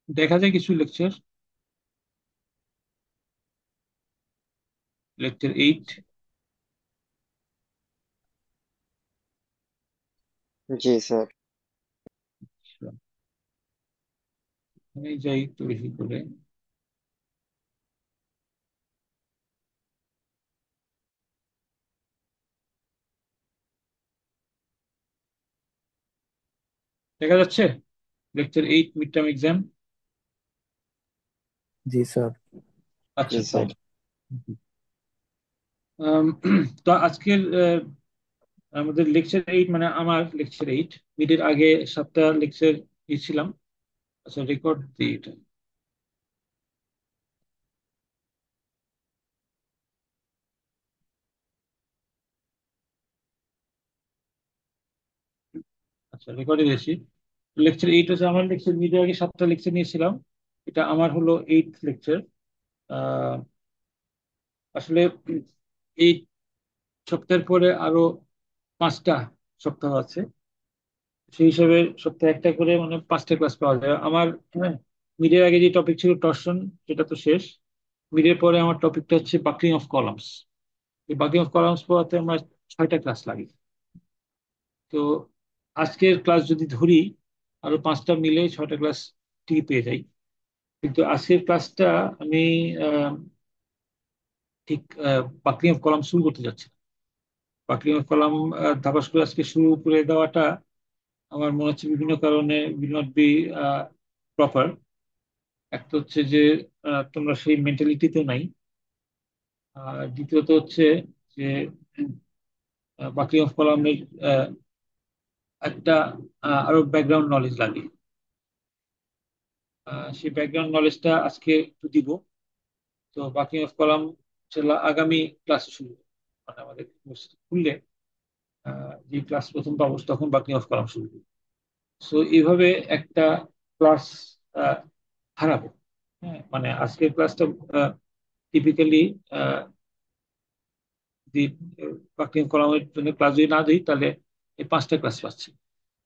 দেখা যায় কিছু লেকচার, লেকচার 8। জি স্যার। আমি যাই একটু বেশি করে। দেখা যাচ্ছে লেকচার 8 মিড টার্ম এক্সাম। জি স্যার। জি আচ্ছা স্যার। ফাইন। তো আজকের আমাদের লেকচার 8 মানে আমার লেকচার 8 মিডের আগে 7টা লেকচার দিয়েছিলাম। আচ্ছা রেকর্ড দিই এটা। আচ্ছা রেকর্ডে দিয়েছি। লেকচার 8 হচ্ছে আমার লেকচার, মিডের আগে 7টা লেকচার নিয়েছিলাম, এটা আমার হলো 8th লেকচার। আসলে এই সপ্তাহের পরে আরো 5টা সপ্তাহ আছে, সেই হিসাবে সপ্তাহে একটা করে মানে 5টা ক্লাস পাওয়া যায় আমার। মিডের আগে যে টপিক ছিল টর্শন, সেটা তো শেষ। মিডের পরে আমার টপিকটা হচ্ছে বাকলিং অফ কলামস। এই বাকলিং অফ কলামস পড়াতে আমার 6টা ক্লাস লাগে। তো আজকের ক্লাস যদি ধরি, আরো 5টা মিলে 6টা ক্লাস ঠিকই পেয়ে যাই। কিন্তু আজকের ক্লাসটা আমি আহ, ঠিক বাকলিং অফ কলাম শুরু করতে যাচ্ছি না। বাকলিং অফ কলাম ধাপাস করে আজকে শুরু করে দেওয়াটা আমার মনে হচ্ছে বিভিন্ন কারণে উইল নট বি প্রপার। একটা হচ্ছে যে তোমরা সেই মেন্টালিটিতে নাই। আর দ্বিতীয়ত হচ্ছে যে বাকি অফ কলামের একটা আরো ব্যাকগ্রাউন্ড নলেজ লাগে। সেই ব্যাকগ্রাউন্ড নলেজটা আজকে একটু দিব। তো বাকি অফ কলাম আগামী ক্লাসে শুরু হবে। মানে আমাদের ইউনিভার্সিটি খুললে যে ক্লাস প্রথম পাবো তখন বাকি অফ কলাম শুরু হবে। সো এইভাবে একটা ক্লাস হারাবো। হ্যাঁ, মানে আজকের ক্লাসটা টিপিক্যালি যদি বাকি কলামের জন্য ক্লাস যদি না দিই, তাহলে এই 5টা ক্লাস পাচ্ছি,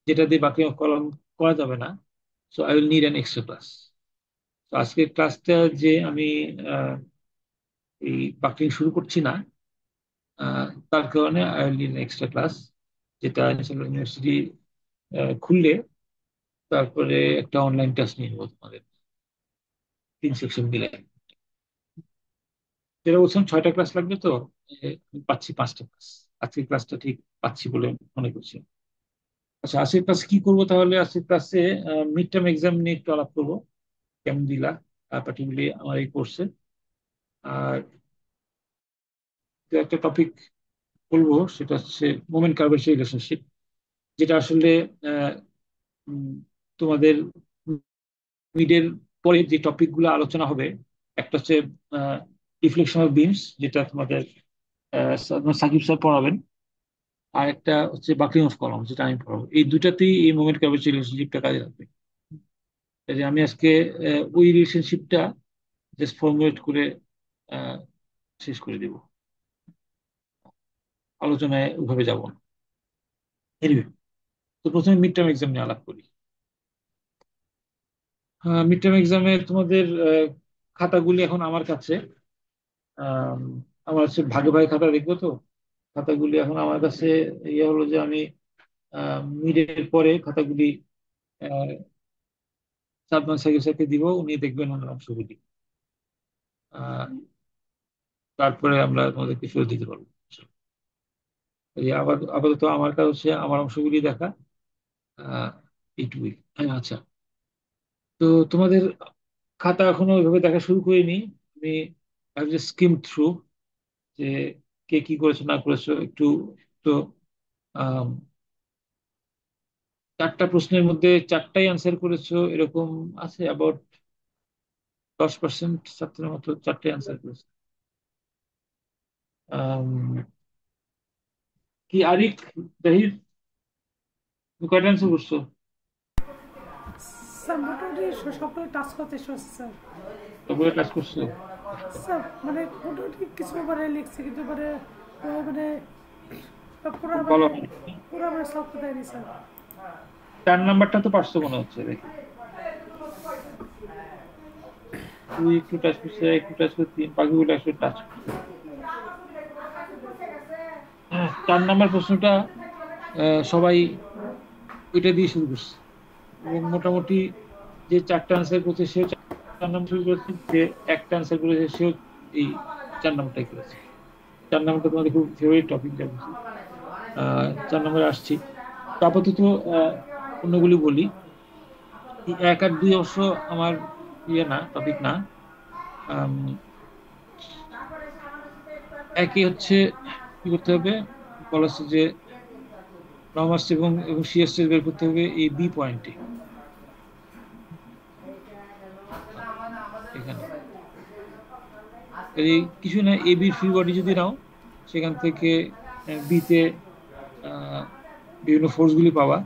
যেটা দিয়ে বাকি কলাম করা যাবে না। So I will need an extra class. তো আজকের ক্লাসটা যে আমি আহ, এই বাকি শুরু করছি না, তার কারণে I will need extra class, যেটা ন্যাশনাল ইউনিভার্সিটি খুললে তারপরে একটা অনলাইন ক্লাস নিয়ে নেবো তোমাদের 3 সেকশন মিলে। যেটা বলছিলাম 6টা ক্লাস লাগবে, তো আমি পাচ্ছি 5টা ক্লাস। আজকের ক্লাসটা ঠিক পাচ্ছি বলে মনে করছি। আচ্ছা আজকের ক্লাসে কি করবো তাহলে? আজকের ক্লাসে মিড টার্ম এক্সাম নিয়ে একটু আলাপ করবো, কেমন দিলা পার্টিকুলারলি আমার এই কোর্সে। আর যে একটা টপিক বলবো সেটা হচ্ছে মোমেন্ট কার্ভেচার রিলেশনশিপ, যেটা আসলে আহ, উম, তোমাদের মিডের পরে যে টপিক গুলো আলোচনা হবে, একটা হচ্ছে রিফ্লেকশন অফ বিমস, যেটা তোমাদের সাকিব স্যার পড়াবেন। আর একটা হচ্ছে বাকলিং অফ কলাম, যেটা আমি পড়াবো। এই দুটাতেই এই মোমেন্ট কার্ভেচার রিলেশনশিপটা কাজে লাগবে। কাজে আমি আজকে ওই রিলেশনশিপটা জাস্ট ফর্মুলেট করে আহ, শেষ করে দিব। আলোচনায় ওইভাবে যাব না। এনিওয়ে, তো প্রথমে মিড টার্ম এক্সাম নিয়ে আলাপ করি। মিড টার্ম এক্সামে তোমাদের খাতাগুলি এখন আমার কাছে। আম, আমার হচ্ছে ভাগে ভাগে খাতা দেখবো তো। খাতাগুলি এখন আমার কাছে। ইয়ে হলো যে আমি মিডের পরে খাতাগুলি সাদমান সাকিব স্যারকে দিব, উনি দেখবেন ওনার অংশগুলি। আহ, তারপরে আমরা তোমাদেরকে ফেরত দিতে পারবো। এই আপাতত আমার কাজ হচ্ছে আমার অংশগুলি দেখা। আহ, এইটুকুই। হ্যাঁ, আচ্ছা। তো তোমাদের খাতা এখনো ওইভাবে দেখা শুরু করিনি আমি। স্কিম থ্রু যে কে কি করেছো না করেছো একটু। তো আম, 4টা প্রশ্নের মধ্যে 4টাই অ্যান্সার করেছো এরকম আছে। অ্যাবাউট 10% ছাত্রের মতো 4টাই অ্যান্সার করেছে। আম, কি আরিক, জাহির, তুমি কয়টা অ্যান্সার করছো? স্যার মোটামুটি সবগুলো টাচ করতে এসেছে স্যার। সবগুলো কাজ করছো? স্যার মানে মোটামুটি কিছু ব্যাপারে লিখছি, কিন্তু মানে মানে পুরো খুব মানে ভালো হয়নি। পুরো মানে সব দেয়নি স্যার। 4 নাম্বারটা তো পারছো মনে হচ্ছে দেখি। দুই একটু টাচ করছে, একটু টাচ করছে তিন, বাকিগুলো একটু টাচ করছে। 4 নম্বর প্রশ্নটা সবাই ওইটা দিয়ে শুরু করছে, এবং মোটামুটি যে 4টা আনসার করছে সেও 4 নম্বর শুরু করেছে, যে একটা আনসার করেছে সেও এই 4 নম্বরটাই করেছে। 4 নম্বরটা তোমাদের খুব ফেভারিট টপিক যা বুঝি। 4 নম্বরে আসছি। তো আপাতত আহ, অন্যগুলি বলি। এই 1 আর 2 অবশ্য আমার ইয়ে না, টপিক না। আম, একই হচ্ছে কি করতে হবে, বলা হচ্ছে যে নর্মাস এবং শিয়ার স্ট্রেস বের করতে হবে এই বি পয়েন্টে, এখানে। এই কিছু না, এ বির ফ্রি বডি যদি নাও, সেখান থেকে বিতে বিভিন্ন ফোর্স গুলি পাবা,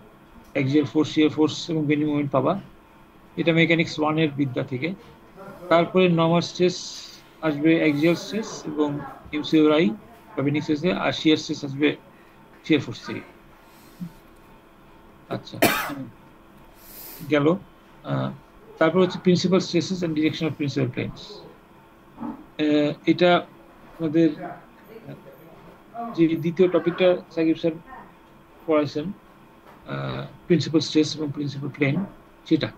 অ্যাক্সিয়াল ফোর্স, শিয়ার ফোর্স এবং বেন্ডিং মোমেন্ট পাবা। এটা মেকানিক্স 1 এর বিদ্যা থেকে। তারপরে নর্মাল স্ট্রেস আসবে অ্যাক্সিয়াল স্ট্রেস এবং এমসিওরাই বা বেন্ডিং স্ট্রেস, আর শিয়ার স্ট্রেস আসবে শিয়ার ফোর্স থেকে। আচ্ছা, গেল। আহ, তারপর হচ্ছে principal stresses and direction of principal planes. এটা আমাদের যে দ্বিতীয় টপিকটা সাকিব স্যার পড়াইছেন, প্রিন্সিপাল স্ট্রেস এবং প্রিন্সিপাল প্লেন, সেটা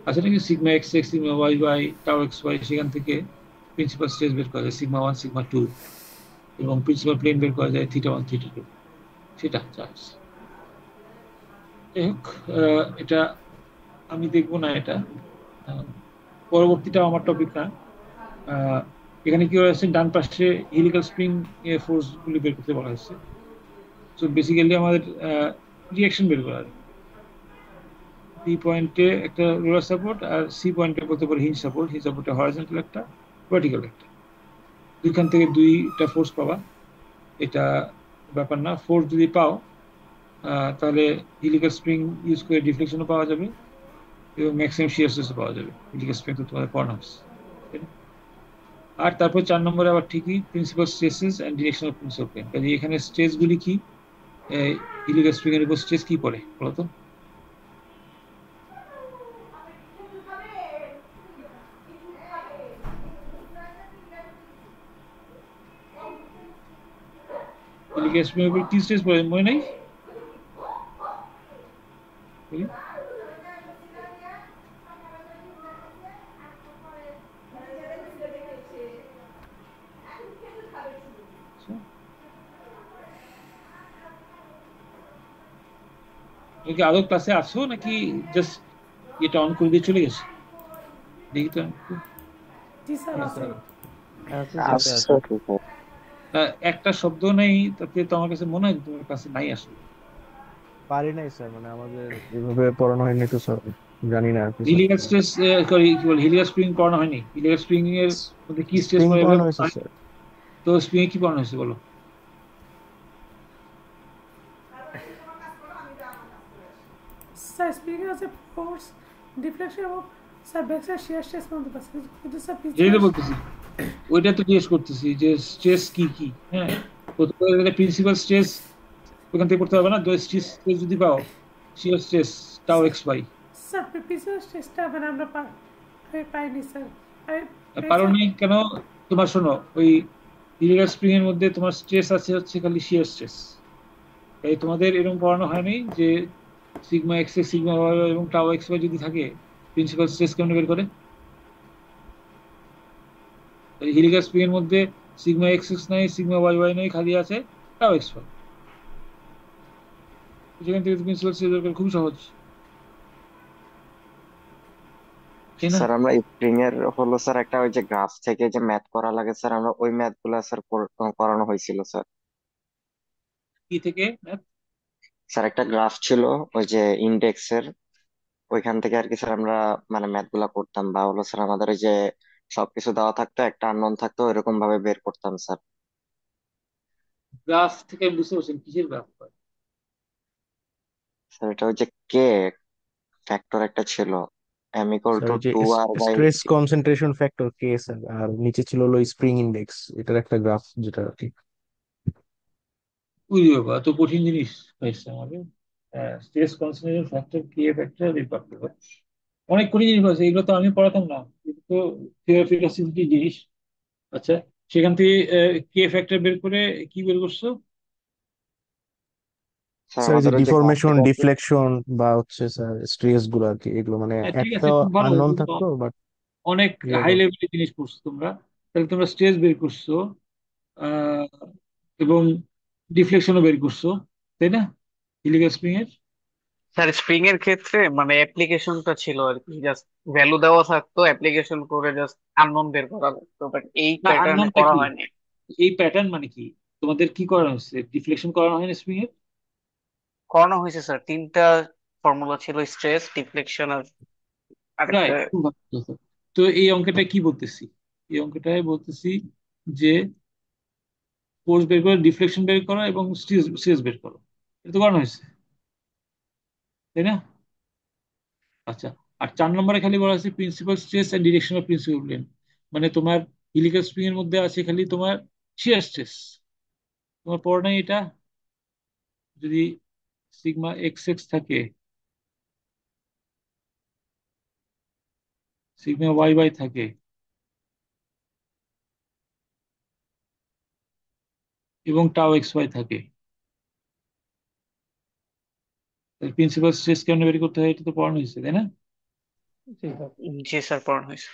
আছে নাকি sigma x x, sigma y Y, টাও এক্স ওয়াই, সেখান থেকে প্রিন্সিপাল স্ট্রেস বের করা যায় সিগমা 1 সিগমা 2, এবং প্রিন্সিপাল প্লেন বের করা যায় θ1 θ2, সেটা চার্জ। যাই হোক, এটা আমি দেখবো না এটা। আহ, পরবর্তীটা আমার টপিক না। আহ, এখানে কি হয়েছে, ডান পাশে হেলিক্যাল স্প্রিং ফোর্স গুলি বের করতে বলা হয়েছে। তো বেসিক্যালি আমাদের রিয়াকশন বের করা, বি পয়েন্টে একটা রোলার সাপোর্ট, আর সি পয়েন্টে বলতে পারে হিঞ্জ সাপোর্ট। হিঞ্জ সাপোর্টে হরাইজন্টাল একটা, ভার্টিক্যাল একটা, দুইখান থেকে দুইটা ফোর্স পাবা। এটা ব্যাপার না। ফোর্স যদি পাও, তাহলে হিলিক্যাল স্প্রিং ইউজ করে ডিফ্লেকশনও পাওয়া যাবে এবং ম্যাক্সিমাম শিয়ার স্ট্রেসও পাওয়া যাবে। হিলিক্যাল স্প্রিং তো তোমাদের পড়ানো হয়েছে, তাই না? আর তারপর 4 নম্বরে আবার ঠিকই principal stresses and direction of principal plane. কাজে এখানে স্ট্রেস গুলি কি, হিলিক্যাল স্প্রিং এর উপর স্ট্রেস কি পড়ে বলতো? হিলিক্যাল স্প্রিং এর উপর কি স্ট্রেস পড়ে মনে নেই? বলি। আচ্ছা, তুমি কি আদৌ ক্লাসে আছো নাকি জাস্ট এটা অন করে দিয়ে চলে গেছে? দেখি তো একটু। জি স্যার হ্যাঁ আছে। স্যার, আছে সাথে আচ্ছা আছে। ঠিক আছে। একটা শব্দ নেই, তাতে তো আমার কাছে মনে হয় যে তোমার কাছে নাই আসলে। পারি নাই স্যার, মানে আমাদের এভাবে পড়ানো হয়নি তো স্যার, জানি না আর কি স্যার। হিলিয়াস স্ট্রেস, সরি কি বল, হিলিয়াস স্প্রিং পড়ানো হয়নি? হিলিয়াস স্প্রিং এর মধ্যে কি স্ট্রেস স্প্রিং পড়ে এগুলো পড়ানো হয়েছে স্যার। তো স্প্রিং এ কি পড়ানো হয়েছে বলো? স্যার স্পিকিং আছে ফোর্স, ডিফ্লেকশন এবং sir back side share stress পর্যন্ত আছে, কিন্তু স্যার যেটা প্রিন্সিপাল। বলতেছি, ওইটা তো জিজ্ঞেস করতেছি যে স্ট্রেস কি কি। হ্যাঁ, প্রথমে প্রিন্সিপাল স্ট্রেস ওখান থেকে পড়তে হবে না? তো স্ট্রেস যদি পাও, shear stress tau x by. Sir principal স্ট্রেসটা মানে আমরা আমি পাইনি স্যার। আমি ব্যাক পারো সাইড। নাই কেন? তোমার শোনো, ওই হিলিয়াস স্প্রিং এর মধ্যে তোমার স্ট্রেস আছে হচ্ছে খালি শিয়ার স্ট্রেস। এই তোমাদের এরকম পড়ানো হয়নি যে sigma x x, sigma y এবং টাও এক্স ওয়াই যদি থাকে, প্রিন্সিপাল স্ট্রেস কেমন বের করে? হিলিয়াস স্প্রিং এর মধ্যে সিগমা এক্স এক্স নাই, সিগমা ওয়াই ওয়াই নাই, খালি আছে টাও এক্স ওয়াই। সেখান থেকে প্রিন্সিপাল স্ট্রেস বের করা খুব সহজ, তাই না? স্যার আমরা স্প্রিং এর হলো স্যার একটা ওই যে গ্রাফ থেকে যে ম্যাথ করা লাগে স্যার, আমরা ওই ম্যাথ গুলা স্যার করানো হয়েছিল স্যার। কি থেকে math? স্যার একটা গ্রাফ ছিল ওই যে ইন্ডেক্স এর, ওইখান থেকে আর কি স্যার আমরা মানে ম্যাথ গুলা করতাম, বা হলো স্যার আমাদের ওই যে সবকিছু দেওয়া থাকতো, একটা আননোন থাকতো, এরকম ভাবে বের করতাম স্যার। গ্রাফ থেকে আমি বুঝতে পারছি না, কিসের গ্রাফ হয়? স্যার এটা ওই যে কে ফ্যাক্টর একটা ছিল, এম ইকুয়াল স্যার টু ওই যে 2r by. Stress concentration factor কে স্যার, আর নিচে ছিল হলো স্প্রিং ইন্ডেক্স, এটার একটা গ্রাফ যেটা আর কি। উই বাবা, তো কঠিন জিনিস হয়েছে আমাদের। স্ট্রেস কনসেন্ট্রেশন ফ্যাক্টর, কি ফ্যাক্টর, এই ব্যাপারটা অনেক কঠিন জিনিস আছে, এগুলো তো আমি পড়াতাম না, এগুলো তো ফিলোসফি জিনিস। আচ্ছা, সেখান থেকে কে ফ্যাক্টর বের করে কি বের করছো? স্যার স্যার এই যে আমাদের ওই যে গ্রাফ ডিফরমেশন থেকে আর কি। ডিফ্লেকশন বা হচ্ছে স্যার স্ট্রেস গুলো আর কি, এগুলো মানে হ্যাঁ, ঠিক একটা আছে, খুব ভালো। আননোন থাকতো বাট অনেক হাই লেভেলের জিনিস পড়ছো তোমরা। তাহলে তোমরা স্ট্রেস বের করছো, আহ, এবং ডিফ্লেকশনও বের করছো, তাই না, ইলিগাল স্প্রিং এর? স্যার স্প্রিং এর ক্ষেত্রে মানে অ্যাপ্লিকেশনটা ছিল আর কি, জাস্ট ভ্যালু দেওয়া থাকতো, অ্যাপ্লিকেশন করে জাস্ট আননোন বের করা লাগতো, বাট এই না, প্যাটার্নে আননোনটা করা কি? হয়নি। এই প্যাটার্ন মানে কি? তোমাদের কি করানো হয়েছে, ডিফ্লেকশন করানো হয় না স্প্রিং এর? করানো হয়েছে স্যার, তিনটা ফর্মুলা ছিল, স্ট্রেস, ডিফ্লেকশন আর আরেকটা। রাইট, খুব ভালো কথা। তো এই অঙ্কটা কি বলতেছি? এই অঙ্কটাই বলতেছি যে ফোর্স বের করো, ডিফ্লেকশন বের করো, এবং স্ট্রেস বের করো। এটা তো করানো হয়েছে, তাই না? আচ্ছা, আর 4 নম্বরে খালি বলা আছে principal stress and direction of principal plane. মানে তোমার হিলিক্যাল স্প্রিং এর মধ্যে আছে খালি তোমার শিয়ার স্ট্রেস। তোমার পড়ো নাই এটা? যদি সিগমা এক্স এক্স থাকে, সিগমা ওয়াই ওয়াই থাকে, এবং টাও এক্স ওয়াই থাকে, তাহলে প্রিন্সিপাল স্ট্রেস কেমনে বের করতে হয় এটা তো পড়ানো হয়েছে, তাই না? জি স্যার, পড়ানো হয়েছে।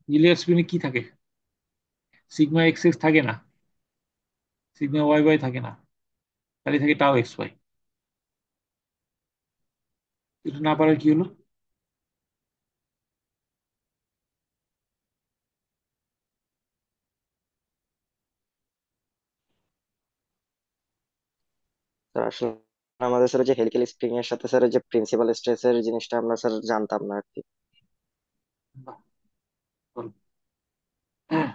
হিলিয়ার স্প্রিং এ কি থাকে? সিগমা এক্স এক্স থাকে না, সিগমা ওয়াই ওয়াই থাকে না, খালি থাকে টাও এক্স ওয়াই। এটা না পারার কি হলো? স্যার আসলে আমাদের স্যার যে হেলিক্যাল স্প্রিং এর সাথে স্যার যে প্রিন্সিপাল স্ট্রেস এর জিনিসটা আমরা স্যার জানতাম না আর কি। বাহ, ভালো। হ্যাঁ,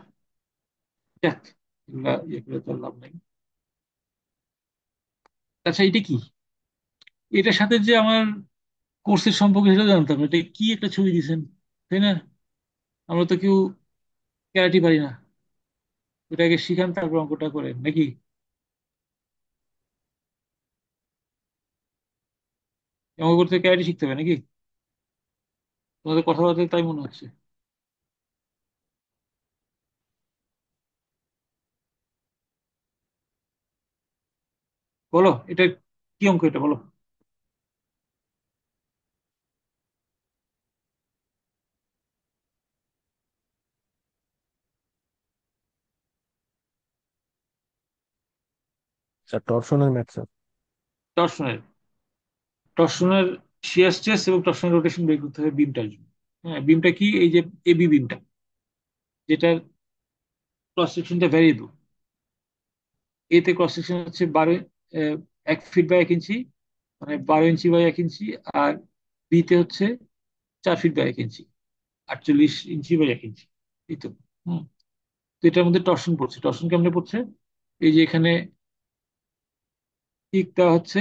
যাক, এগুলা এগুলো তো লাভ নাই। আচ্ছা, এটা কি? এটার সাথে যে আমার কোর্সের সম্পর্ক সেটা জানতাম না। এটা কি একটা ছবি দিছেন, তাই না? আমরা তো কেউ ক্যারাটি পারি না। ওটাকে শিখান তারপর অঙ্কটা করেন নাকি? অঙ্ক করতে ক্যারাটি শিখতে হবে নাকি? তোমাদের কথাবার্তা তাই মনে হচ্ছে। বলো, এটা কি অঙ্ক, এটা বলো। স্যার টরশনের ম্যাথ স্যার। টর্শনের, টর্শনের শিয়ার স্ট্রেস এবং টর্শনের রোটেশন বের করতে হবে বিমটার জন্য। হ্যাঁ, বিমটা কি? এই যে এবি বিমটা, যেটার ক্রস সেকশনটা ভ্যারিয়েবল। এতে ক্রস সেকশন হচ্ছে 1 ফিট বাই 1 ইঞ্চি, মানে 12 ইঞ্চি বাই 1 ইঞ্চি। আর বিতে হচ্ছে 4 feet by 1 inch, 48 inch by 1 inch. এই তো। হুম। তো এটার মধ্যে টর্শন পড়ছে। টর্শন কেমনে পড়ছে? এই যে এখানে পিক দেওয়া হচ্ছে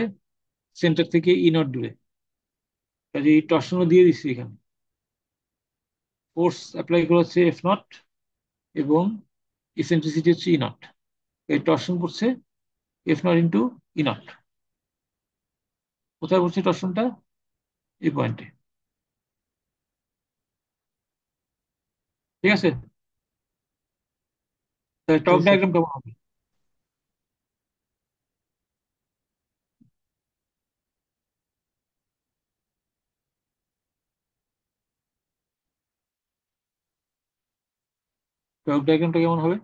সেন্টার থেকে ই নট দূরে, কাজে এই টর্শনও দিয়ে দিচ্ছি এখানে। ফোর্স অ্যাপ্লাই করা হচ্ছে F0, এবং ইসেন্ট্রিসিটি হচ্ছে ই নট। এই টর্শন পড়ছে F0 × ই নট। কোথায় পড়ছে টর্শনটা? এই পয়েন্টে। ঠিক আছে, তাহলে জি টক স্যার। ডায়াগ্রাম কেমন হবে? টক ডায়াগ্রামটা কেমন হবে?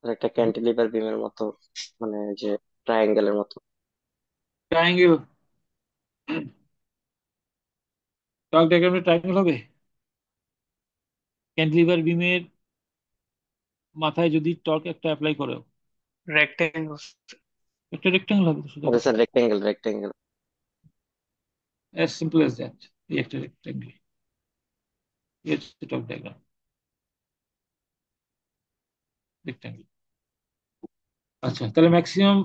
আর একটা ক্যান্টিলিভার বিমের মতো, মানে যে ট্রায়াঙ্গেলের মতো। ট্রায়াঙ্গেল? টক ডায়াগ্রামে ট্রায়াঙ্গেল হবে? ক্যান্টিলিভার বিমের মাথায় যদি টর্ক একটা অ্যাপ্লাই করো, রেক্টেঙ্গল। একটা রেক্টাঙ্গেল হবে তো সোজা আচ্ছা কথা। Sir, rectangle rectangle. As simple as that. এই একটা রেক্টাঙ্গেল, এই হচ্ছে টক ডায়াগ্রাম, রেক্টাঙ্গেল। আচ্ছা, তাহলে ম্যাক্সিমাম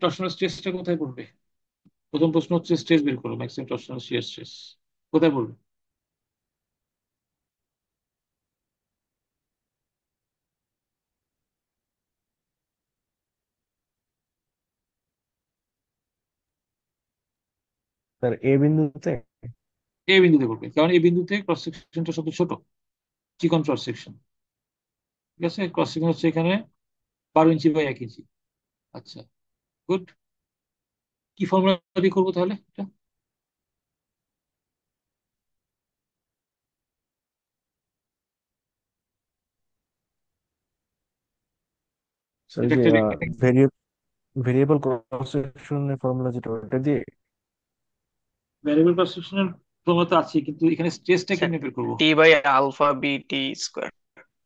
টর্শনাল স্ট্রেসটা কোথায় পড়বে? প্রথম প্রশ্ন হচ্ছে স্ট্রেস বের করো, ম্যাক্সিমাম টর্শনাল শিয়ার স্ট্রেস কোথায় পড়বে? স্যার এ বিন্দুতে। এ বিন্দুতে করবে, কারণ এই বিন্দুতে ক্রস সেকশনটা সবচেয়ে ছোট, চিকন ক্রস সেকশন। ঠিক আছে, ক্রস সেকশন হচ্ছে এখানে 12 ইঞ্চি বাই 1 ইঞ্চি। আচ্ছা, গুড। কি ফর্মুলা দিয়ে করবো তাহলে এটা? স্যার এটা যে একটা ভেরিয়েবল ক্রস সেকশনের ফর্মুলা যেটা ওটা দিয়ে। ভ্যারিয়েবল ক্রস সেকশনের ফর্মুলা তো আছে, কিন্তু এখানে স্ট্রেসটা স্যার কেমনে বের করবো? টি বাই আলফা বিটি স্কোয়ার।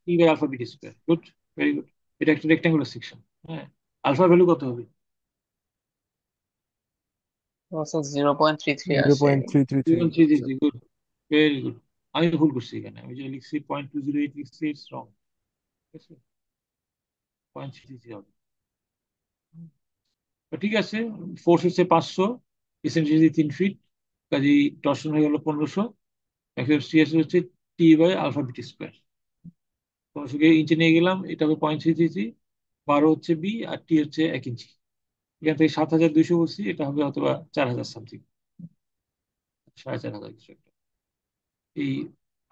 টি বাই আলফা বিটি স্কোয়ার, গুড, ভেরি গুড। এটা একটা রেক্টাঙ্গুলার সেকশন। হ্যাঁ, আলফা ভ্যালু কত হবে? 0.33 জিরো আসে। Point three three three 3.333, good, very good. আমি ভুল করছি এখানে, আমি যে লিখছি 0.208 লিখছি, ইটস রং। ঠিক আছে, 0.333 হবে। তো ঠিক আছে, ফোর্স হচ্ছে 500, এসেন্ট্রিসিটি 3 ফিট, কাজেই টর্শন হয়ে গেল 1500। এখন সিএস হচ্ছে টি বাই আলফা বিটি স্কোয়ার। 1500-কে ইঞ্চে নিয়ে গেলাম, এটা হবে 0.333। 12 হচ্ছে বি, আর টি হচ্ছে 1 ইঞ্চি। এখান থেকে 7200 বলছি, এটা হবে অথবা 4000 সামথিং, 4500 কিছু একটা। এই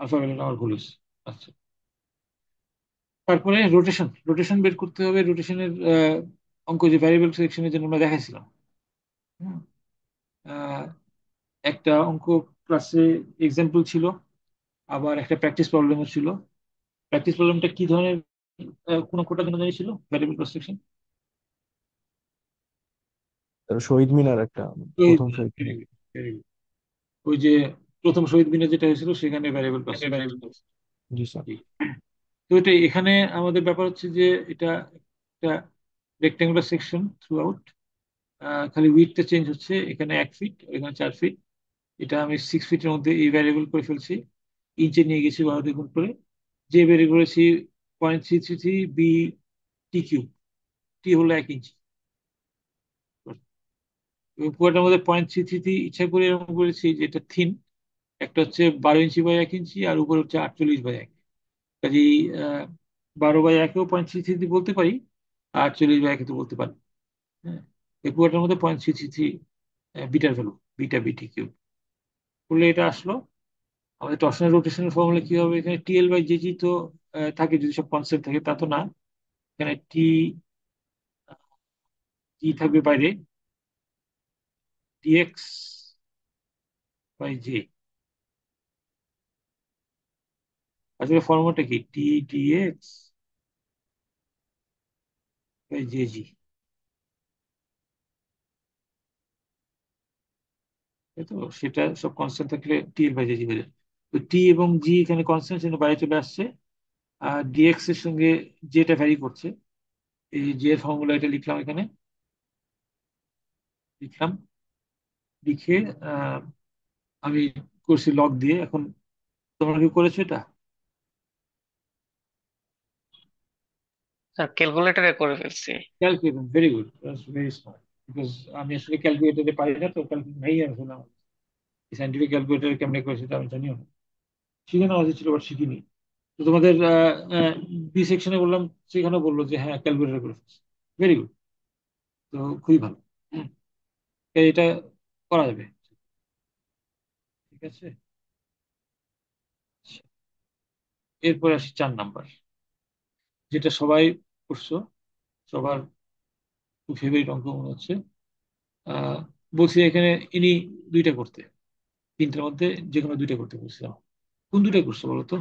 আলফা ভ্যালুটা আমার ভুল হয়েছে। আচ্ছা, তারপরে রোটেশন, রোটেশন বের করতে হবে। রোটেশনের অঙ্ক যে ভ্যারিয়েবল সিলেকশনের জন্য আমরা দেখাইছিলাম। হুম, আহ, একটা অঙ্ক ক্লাসে এক্সাম্পল ছিল, আবার একটা প্র্যাকটিস প্রবলেমও ছিল। প্র্যাকটিস প্রবলেমটা কি ধরনের, কোন কোটার জন্য জানিয়েছিল ভ্যারিয়েবল কনস্ট্রাকশন? শহীদ মিনার একটা, শহীদ প্রথম মিনার, শহীদ ভেরি মিনার। Good, very good. ওই যে প্রথম শহীদ মিনার যেটা হয়েছিল, সেখানে ভ্যারিয়েবল কনস্ট্রাকশন। জি স্যার। তো এটা এখানে আমাদের ব্যাপার হচ্ছে যে এটা একটা রেক্টাঙ্গুলার সেকশন থ্রু আউট, খালি উইডথটা চেঞ্জ হচ্ছে, এখানে 1 ফিট, এখানে 4 ফিট। এটা আমি 6 ফিটের মধ্যে এই ভ্যারিয়েবল করে ফেলছি, ইঞ্চে নিয়ে গেছি 12 দিয়ে গুণ করে। যে বের করেছি 0.333 বি টি কিউব, টি হলো 1 ইঞ্চি। এবং পুরোটার মধ্যে 0.333 ইচ্ছা করে এরকম করেছি যে এটা থিন, একটা হচ্ছে 12 ইঞ্চি বাই 1 ইঞ্চি, আর উপরে হচ্ছে 48/1। কাজেই 12/1-এও 0.333 বলতে পারি, আর 48/1 তো বলতে পারি। হ্যাঁ, এই পুরোটার মধ্যে 0.333 বিটার ভ্যালু, বিটা বিটি কিউব করলে এটা আসলো। আমাদের টর্শনের রোটেশনের ফর্মুলা কি হবে? এখানে টিএল বাই জেজি তো থাকে, যদি সব কনস্ট্যান্ট থাকে, তা তো না। এখানে টি জি থাকবে বাইরে, ডিএক্স বাই জে। আসলে ফর্মুলাটা কি? টি ডিএক্স বাই জে জি, তাই তো? সেটা সব কনস্ট্যান্ট থাকলে টি এল বাই জে জি হয়ে যায়। তো টি এবং জি এখানে কনস্ট্যান্ট, সেটা বাইরে চলে আসছে। আর ডিএক্স এর সঙ্গে যেটা ভ্যারি করছে, এই যে এর ফর্মুলা এটা লিখলাম এখানে, লিখলাম, লিখে আহ, আমি করছি লগ দিয়ে। এখন তোমরা কি করেছো এটা? স্যার ক্যালকুলেটরে করে ফেলছি। Calculator, very good, very smart. Because আমি আসলে ক্যালকুলেটরে পারি না, তো ক্যালকুলেটর নেই আসলে আমার। সাইন্টিফিক ক্যালকুলেটর কেমনে করে সেটা আমি জানিও না, শিখে নেওয়া উচিত ছিল, বাট শিখিনি। তো তোমাদের বি সেকশনে বললাম, সেখানে বললো যে হ্যাঁ ক্যালকুলেটর করে ফেলছে। ভেরি গুড, তো খুবই ভালো। হুম, এটা করা যাবে। ঠিক আছে, আচ্ছা। এরপরে আসি 4 নাম্বার, যেটা সবাই করছো, সবার খুব ফেভারিট অঙ্ক মনে হচ্ছে। আহ বলছি এখানে ইনি দুইটা করতে, তিনটার মধ্যে যে কোনো দুইটা করতে বলছিলাম। কোন দুইটা করছো বলো তো?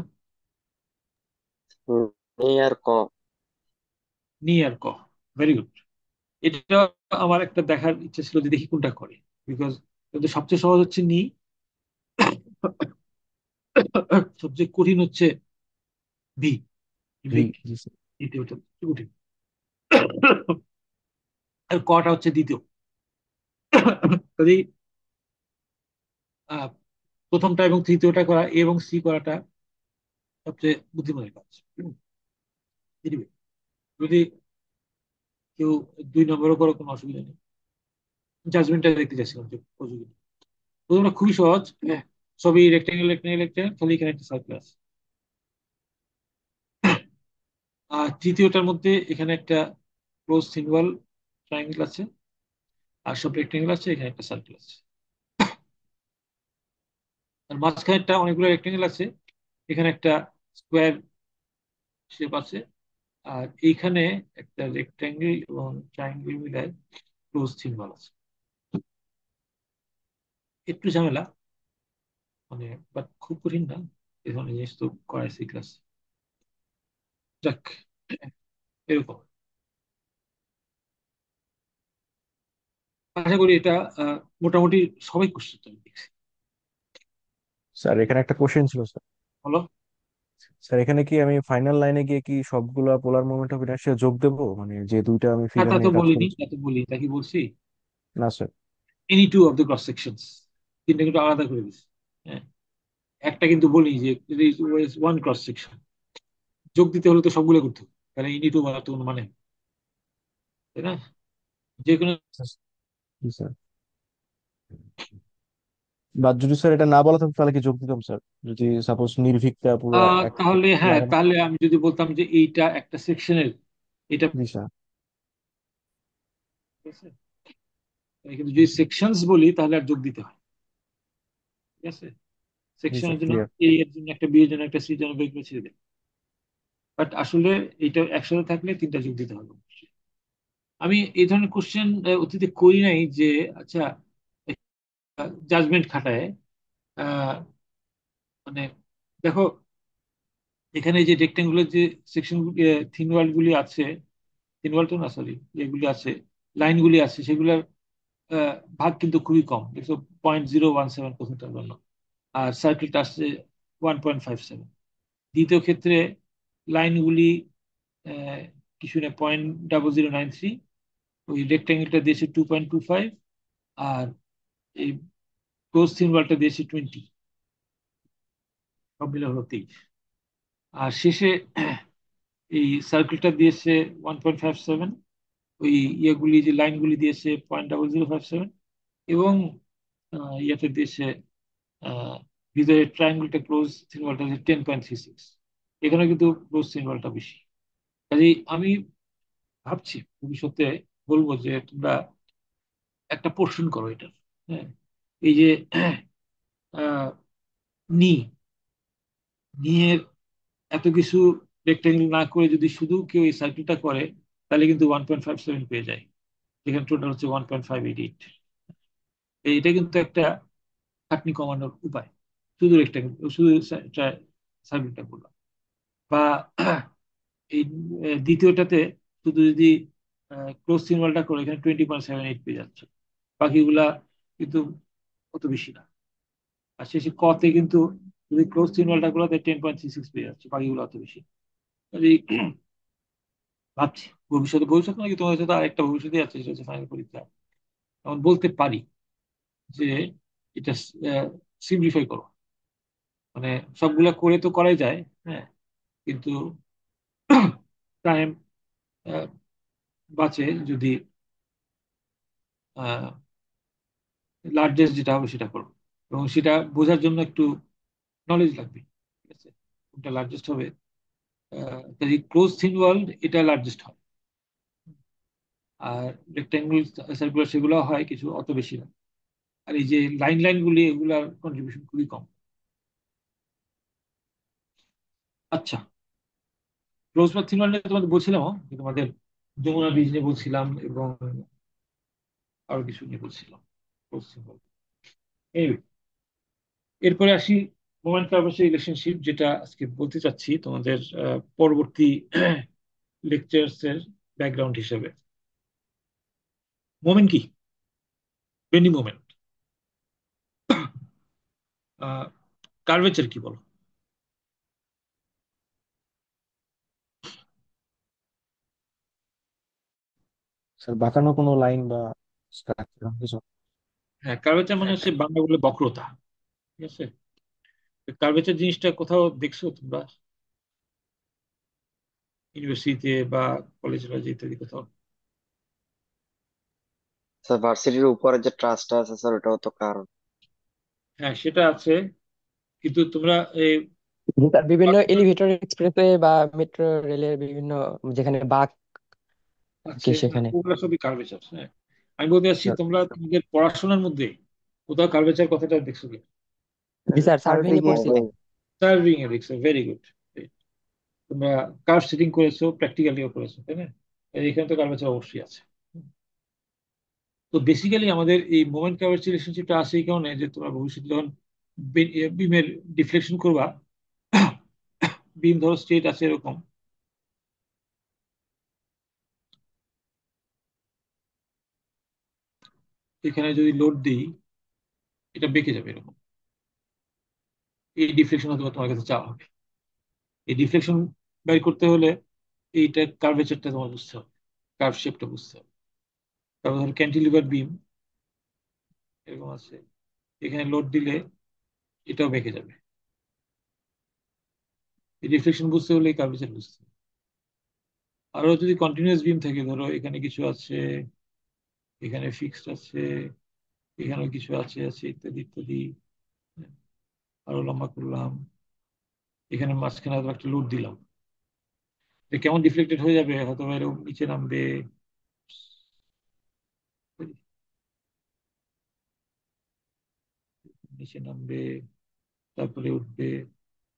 এই আর ক। নি আর ক, ভেরি গুড। এটা আমার একটা দেখার ইচ্ছা ছিল যে দেখি কোনটা করে, বিকজ সবচেয়ে সহজ হচ্ছে নি, সবচেয়ে কঠিন হচ্ছে বি, জি ইমরিক। জি স্যার। দ্বিতীয়টা সবচেয়ে কঠিন, আর কটা হচ্ছে দ্বিতীয়। কাজেই আহ, প্রথমটা এবং তৃতীয়টা করা, এ এবং সি করাটা সবচেয়ে বুদ্ধিমানের কাজ। Anyway, যদি কেউ 2 নম্বরও করো, কোনো অসুবিধা নেই। জাজমেন্টটা দেখতে চাচ্ছিলাম যে উপযোগী। প্রথমটা খুবই সহজ, হ্যাঁ, সবই রেক্টেঙ্গেল রেক্টেঙ্গেল রেক্টেঙ্গেল, খালি এখানে একটা সার্কেল আছে। আর তৃতীয়টার মধ্যে এখানে একটা ক্লোজ সিঙ্গল ট্রায়াঙ্গেল আছে, আর সব রেক্টেঙ্গেল আছে, এখানে একটা সার্কেল আছে। আর মাঝখানেরটা অনেকগুলো রেক্টেঙ্গেল আছে, এখানে একটা স্কোয়ার শেপ আছে, আর এইখানে একটা রেক্টেঙ্গেল এবং ট্রায়াঙ্গেল মিলায় ক্লোজ সিম্বল আছে। একটু ঝামেলা, মানে বাট খুব কঠিন না, এই ধরনের জিনিস তো করাইছি ক্লাস। যাক, এরকম আশা করি এটা মোটামুটি সবাই কোশ্চেন আমি দেখছি। স্যার এখানে একটা কোশ্চেন ছিল স্যার। বলো। স্যার এখানে কি আমি ফাইনাল লাইনে গিয়ে কি সবগুলা পোলার মোমেন্ট অফ ইনার্শিয়া যোগ দেবো, মানে যে দুইটা আমি হ্যাঁ, ফিগার তা তো নিয়ে কাজ বলিনি, করেছি? তা তো বলি, তা কি বলছি? না sir. Any two of the cross sections, তিনটা কিন্তু আলাদা করে দিচ্ছি। হ্যাঁ, একটা কিন্তু বলি যে ওয়ান ক্রস সেকশন, যোগ দিতে হলে তো সবগুলো করতে হবে, তাহলে এনি টু বলার তো কোনো মানে, তাই না? যে কোনো জি স্যার। বা যদি স্যার এটা না বলা থাকতো তাহলে কি যোগ দিতাম স্যার, যদি সাপোজ নির্ভীকটা পুরো এক তাহলে হ্যাঁ, লাইন। তাহলে আমি যদি বলতাম যে এইটা একটা সেকশনের, এটা জি স্যার। ঠিক আছে? কিন্তু যদি সেকশনস বলি তাহলে আর যোগ দিতে হয়, ঠিক আছে? জি স্যার সেকশনের জন্য ক্লিয়ার। এ এর জন্য একটা, বি এর জন্য একটা, সি এর জন্য বের করে ছেড়ে দেয়। বাট আসলে এটা একসাথে থাকলে তিনটা যোগ দিতে হবে। আমি এই ধরনের কোশ্চেন অতীতে করি নাই যে, আচ্ছা, জাজমেন্ট খাটায়, আহ, মানে দেখো, এখানে যে রেক্টেঙ্গুলার যে সেকশন, থিন ওয়াল গুলি আছে, থিন ওয়াল তো না, সরি, যেগুলি আছে, লাইনগুলি আছে, সেগুলোর ভাগ কিন্তু খুবই কম, দেখো 0.017 প্রথমটার জন্য, আর সার্কেলটা আসছে 1.57। দ্বিতীয় ক্ষেত্রে লাইনগুলি আহ, কিছু না 0.0093, ওই রেক্টেঙ্গেলটা দিয়েছে 2.25, আর এই ক্লোজ সিম্বলটা দিয়েছে 20, সব মিলে হলো 23। আর শেষে এই সার্কেলটা দিয়েছে 1.57, ওই ইয়েগুলি যে লাইনগুলি দিয়েছে 0.0057, এবং ইয়েতে দিয়েছে আহ, ভিতরে ট্রায়াঙ্গেলটা ক্লোজ সিম্বলটা 10.36। এখানে কিন্তু ক্লোজ সিম্বলটা বেশি। কাজেই আমি ভাবছি ভবিষ্যতে বলবো যে তোমরা একটা পোর্শন করো এটা। হ্যাঁ, এই যে আহ, নি নিয়ের এত কিছু রেক্টেঙ্গেল না করে যদি শুধু কেউ এই সার্কেলটা করে, তাহলে কিন্তু 1.57 পেয়ে যায়, যেখানে টোটাল হচ্ছে 1.588। এইটা কিন্তু একটা খাটনি কমানোর উপায়, শুধু রেক্টেঙ্গেল, শুধু সার্কেলটা করলাম। বা এই দ্বিতীয়টাতে শুধু যদি ক্লোজ সিম্বলটা করে, এখানে 20.78 পেয়ে যাচ্ছে, বাকিগুলা কিন্তু অত বেশি না। আর শেষে কতে কিন্তু যদি ক্লোজ সিম্বলটা করে, 10.36 পেয়ে যাচ্ছে, বাকিগুলো অত বেশি। কাজেই ভাবছি ভবিষ্যতে, ভবিষ্যৎ নাকি তোমার সাথে আরেকটা ভবিষ্যতে আছে, সেটা হচ্ছে ফাইনাল পরীক্ষা, এমন বলতে পারি যে এটা সিম্পলিফাই করো, মানে সবগুলা করে তো করাই যায়, হ্যাঁ, কিন্তু টাইম বাঁচে যদি লার্জেস্ট যেটা হবে সেটা করো, এবং সেটা বোঝার জন্য একটু নলেজ লাগবে, ঠিক আছে? কোনটা লার্জেস্ট হবে, কাজে ক্লোজ থিন ওয়ার্ল্ড এটা লার্জেস্ট হয়, আর রেক্ট্যাঙ্গুলার সার্কুলার সেগুলো হয় কিছু, অত বেশি না। আর এই যে লাইন লাইন গুলি, এগুলার কন্ট্রিবিউশন খুবই কম। আচ্ছা, ক্লোজ বা থিন ওয়ার্ল্ড নিয়ে তোমাদের বলছিলাম, তোমাদের যমুনা ব্রিজ নিয়ে বলছিলাম, এবং আরো কিছু নিয়ে বলছিলাম, ক্লোজ থিন ওয়ার্ল্ড। এরপরে আসি মোমেন্ট কার্ভাসের রিলেশনশিপ, যেটা আজকে বলতে চাচ্ছি তোমাদের পরবর্তী লেকচার্স এর ব্যাকগ্রাউন্ড হিসেবে। মোমেন্ট কি? Bending moment. কার্ভেচার কি বলো? স্যার বাঁকানো কোনো লাইন বা স্ট্রাকচার কিছু? হ্যাঁ, কার্ভেচার মানে হচ্ছে বাংলা বলে বক্রতা, ঠিক আছে? কার্ভেচার জিনিসটা কোথাও দেখছো তোমরা, ইউনিভার্সিটিতে বা কলেজ টলেজে ইত্যাদি কোথাও? স্যার ভার্সিটির উপরে যে ট্রাস্টটা আছে স্যার, ওটাও তো কারণ। হ্যাঁ, সেটা আছে, কিন্তু তোমরা এই যেটা বিভিন্ন এলিভেটর এক্সপ্রেসওয়ে বা মেট্রো রেলের বিভিন্ন যেখানে বাঁক আছে, থাকে হ্যাঁ, সেখানে। ওগুলা সবই কার্ভেচার। হ্যাঁ, আমি বলতে চাচ্ছি স্যার তোমরা তোমাদের পড়াশোনার মধ্যে কোথাও কার্ভেচার কথাটা দেখছো কি? জি স্যার, সার্ভেইং এ সার্ভিং এর। পড়ছি। সার্ভিং এ দেখছো, ভেরি গুড। তোমরা কার্ভ সেটিং করেছো, প্র্যাকটিক্যালিও করেছো, তাই না? এখানে তো কার্ভেচার অবশ্যই আছে। তো বেসিক্যালি আমাদের এই মোমেন্ট কার্ভেচার রিলেশনশিপটা আসে এই কারণে যে তোমরা ভবিষ্যতে যখন বিমের ডিফ্লেকশন করবা, বিম ধরো স্ট্রেট আছে এরকম, এখানে যদি লোড দিই এটা বেঁকে যাবে এরকম। এই ডিফ্লেকশন হয়তো তোমার কাছে চাওয়া হবে। এই ডিফ্লেকশন বের করতে হলে এইটা কার্ভেচারটা তোমার বুঝতে হবে, কার্ভ শেপটা বুঝতে হবে। তারপর ধরো ক্যান্টিলিভার বিম এরকম আছে, এখানে লোড দিলে এটাও বেঁকে যাবে। এই রিফ্লেকশন বুঝতে হলে কার্ভেচার বুঝতে হবে। আরো যদি কন্টিনিউয়াস বিম থাকে, ধরো এখানে কিছু আছে, এখানে ফিক্সড আছে, এখানেও কিছু আছে আছে ইত্যাদি ইত্যাদি, আরো লম্বা করলাম, এখানে মাঝখানে আরো একটা লোড দিলাম, এটা কেমন ডিফ্লেক্টেড হয়ে যাবে, হয়তো এরকম নিচে নামবে, নিচে নামবে, তারপরে উঠবে,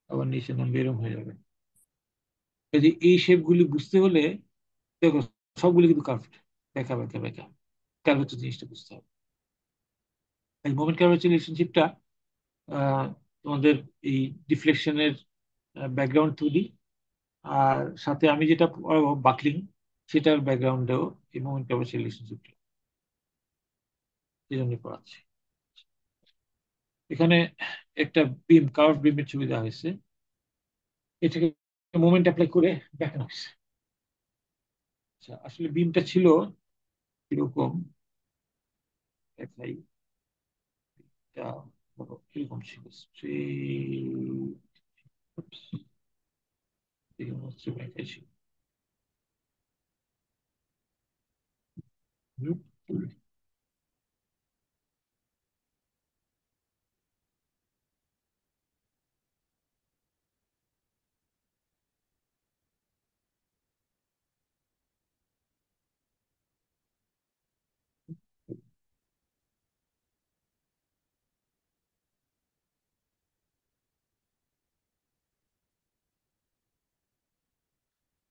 আবার নিচে নামবে, এরকম হয়ে যাবে। এই যে এই শেপ গুলি বুঝতে হলে দেখো সবগুলি কিন্তু কার্ভড, বেঁকা বেঁকা বেঁকা, কার্ভেচার জিনিসটা বুঝতে হবে। এই মোমেন্ট কার্ভেচার রিলেশনশিপটা তোমাদের এই ডিফ্লেকশনের ব্যাকগ্রাউন্ড তৈরি, আর সাথে আমি যেটা পড়াবো বাকলিং, সেটার ব্যাকগ্রাউন্ডেও এই মোমেন্ট কার্ভেচার রিলেশনশিপটা এই জন্য পড়াচ্ছি। এখানে একটা বিম, কার্ভ বিমের ছবি দেওয়া হয়েছে, এটাকে মোমেন্ট অ্যাপ্লাই করে দেখানো হয়েছে। আচ্ছা, আসলে বিমটা ছিল এরকম, দেখাই, এটা ধরো এরকম ছিল স্ট্রেট, এরকম হচ্ছে ব্যাখ্যা ছিল। হুম,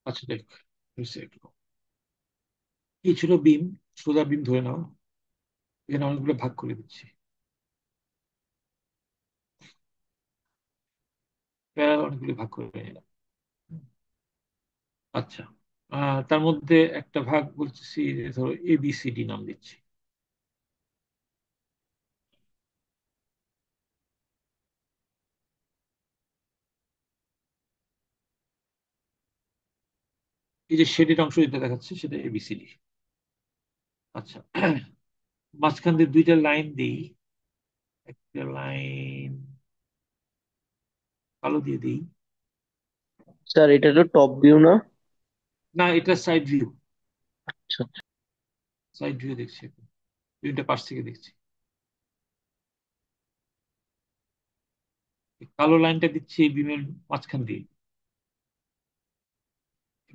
আচ্ছা দেখ, হয়েছে এরকম। এই ছিল বিম, সোজা বিম ধরে নাও, এখানে অনেকগুলো ভাগ করে দিচ্ছি, প্যারালাল অনেকগুলো ভাগ করে নিলাম। আচ্ছা, তার মধ্যে একটা ভাগ বলতেছি যে ধরো ABCD নাম দিচ্ছি। এই যে শেডেড অংশ যেটা দেখাচ্ছে সেটা ABCD। আচ্ছা, মাঝখান দিয়ে দুইটা লাইন দিই, একটা লাইন কালো দিয়ে দিই। স্যার এটা তো টপ ভিউ না? না, এটা সাইড ভিউ, আচ্ছা। সাইড ভিউ দেখছি এখন, দুইটা পাশ থেকে দেখছি। এই কালো লাইনটা দিচ্ছি এই বিমের মাঝখান দিয়ে,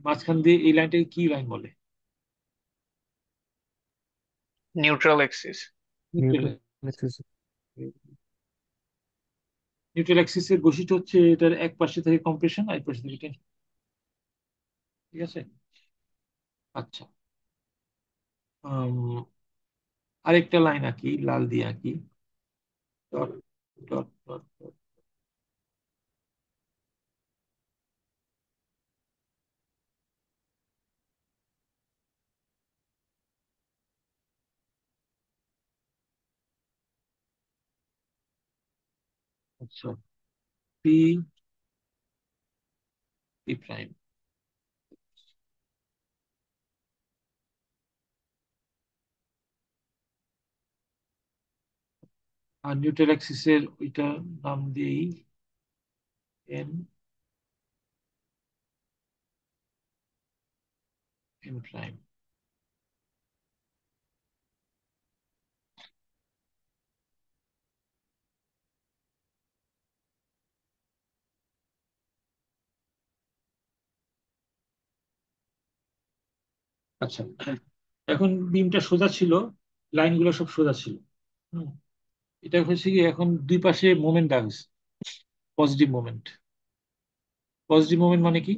মাঝখান দিয়ে এই লাইনটাকে কি লাইন বলে? Neutral axis. নিউট্রাল। নিউট্রাল অ্যাক্সিসের বৈশিষ্ট্য হচ্ছে এটার এক পাশে থেকে কম্প্রেশন আর এক পাশে থেকে টেনশন। ঠিক আছে। আচ্ছা, আম, আরেকটা লাইন আঁকি, লাল দিয়ে আঁকি, ডট ডট ডট ডট। আচ্ছা, পি, পি প্রাইম। আর নিউট্রাল অ্যাক্সিসের ওইটা নাম দিই এন, এন প্রাইম। আচ্ছা, এখন বিমটা সোজা ছিল, লাইনগুলো সব সোজা ছিল। হুম, এটা হচ্ছে কি এখন দুই পাশে মোমেন্ট দেওয়া হয়েছে, পজিটিভ মোমেন্ট। পজিটিভ মোমেন্ট মানে কি?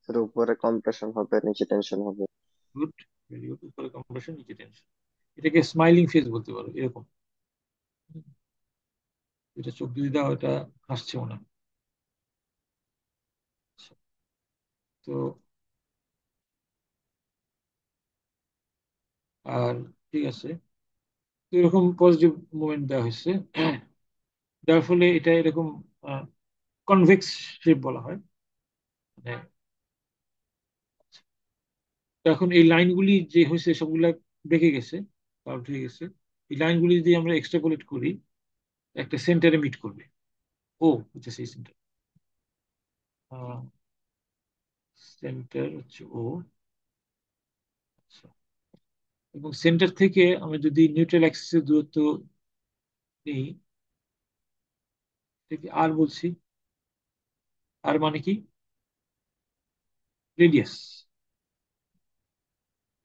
এর উপরে কম্প্রেশন হবে, নিচে টেনশন হবে। Good, very good. উপরে কম্প্রেশন, নিচে টেনশন, এটাকে স্মাইলিং ফেস বলতে পারো, এরকম। এটা চোখ যদি দাও, এটা হাসছে মনে হয়। আচ্ছা, তো আর ঠিক আছে, তো এরকম পজিটিভ মুভমেন্ট দেওয়া হয়েছে, যার ফলে এটা এরকম কনভেক্স শেপ বলা হয়। মানে তো এখন এই লাইনগুলি যে হয়েছে সবগুলা বেঁকে গেছে, কার্ভড হয়ে গেছে। এই লাইনগুলি যদি আমরা এক্সট্রাপোলেট করি, একটা সেন্টারে মিট করবে। ও হচ্ছে সেই সেন্টার, সেন্টার হচ্ছে ও। আচ্ছা, এবং সেন্টার থেকে আমরা যদি নিউট্রাল অ্যাক্সিসের দূরত্ব নিই, এটাকে আর বলছি। আর মানে কি? রেডিয়াস,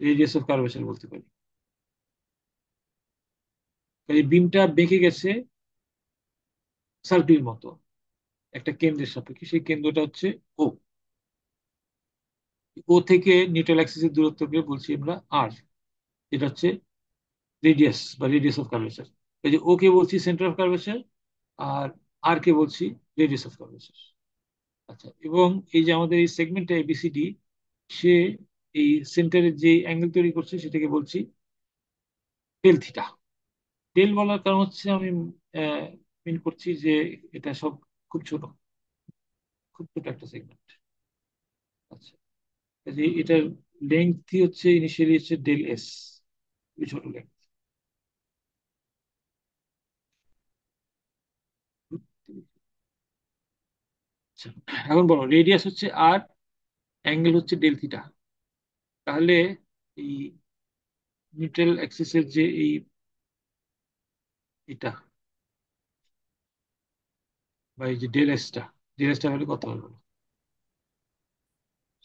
রেডিয়াস অফ কার্ভেচার বলতে পারি। এই বিমটা বেঁকে গেছে সার্কেলের মতো একটা কেন্দ্রের সাপেক্ষে, সেই কেন্দ্রটা হচ্ছে ও। ও থেকে নিউট্রাল অ্যাক্সিসের দূরত্বকে বলছি আমরা আর, যেটা হচ্ছে রেডিয়াস বা রেডিয়াস অফ কার্ভেচার। এই যে ও কে বলছি সেন্টার অফ কার্ভেচার, আর আর কে বলছি রেডিয়াস অফ কার্ভেচার। আচ্ছা, এবং এই যে আমাদের এই সেগমেন্টটা এবিসিডি, সে এই সেন্টারের যে অ্যাঙ্গেল তৈরি করছে সেটাকে বলছি ডেল থিটা। ডেল বলার কারণ হচ্ছে আমি মিন করছি যে এটা সব খুব ছোট, খুব ছোট একটা সেগমেন্ট। আচ্ছা, কাজে এটার লেংথই হচ্ছে ইনিশিয়ালি হচ্ছে ডেল এস, খুবই ছোট লেংথ। আচ্ছা, এখন বলো রেডিয়াস হচ্ছে আর, অ্যাঙ্গেল হচ্ছে ডেল থিটা। তাহলে এই নিউট্রাল অ্যাক্সিসের যে এই এটা বা এই যে ডেল এসটা হলে কত হবে?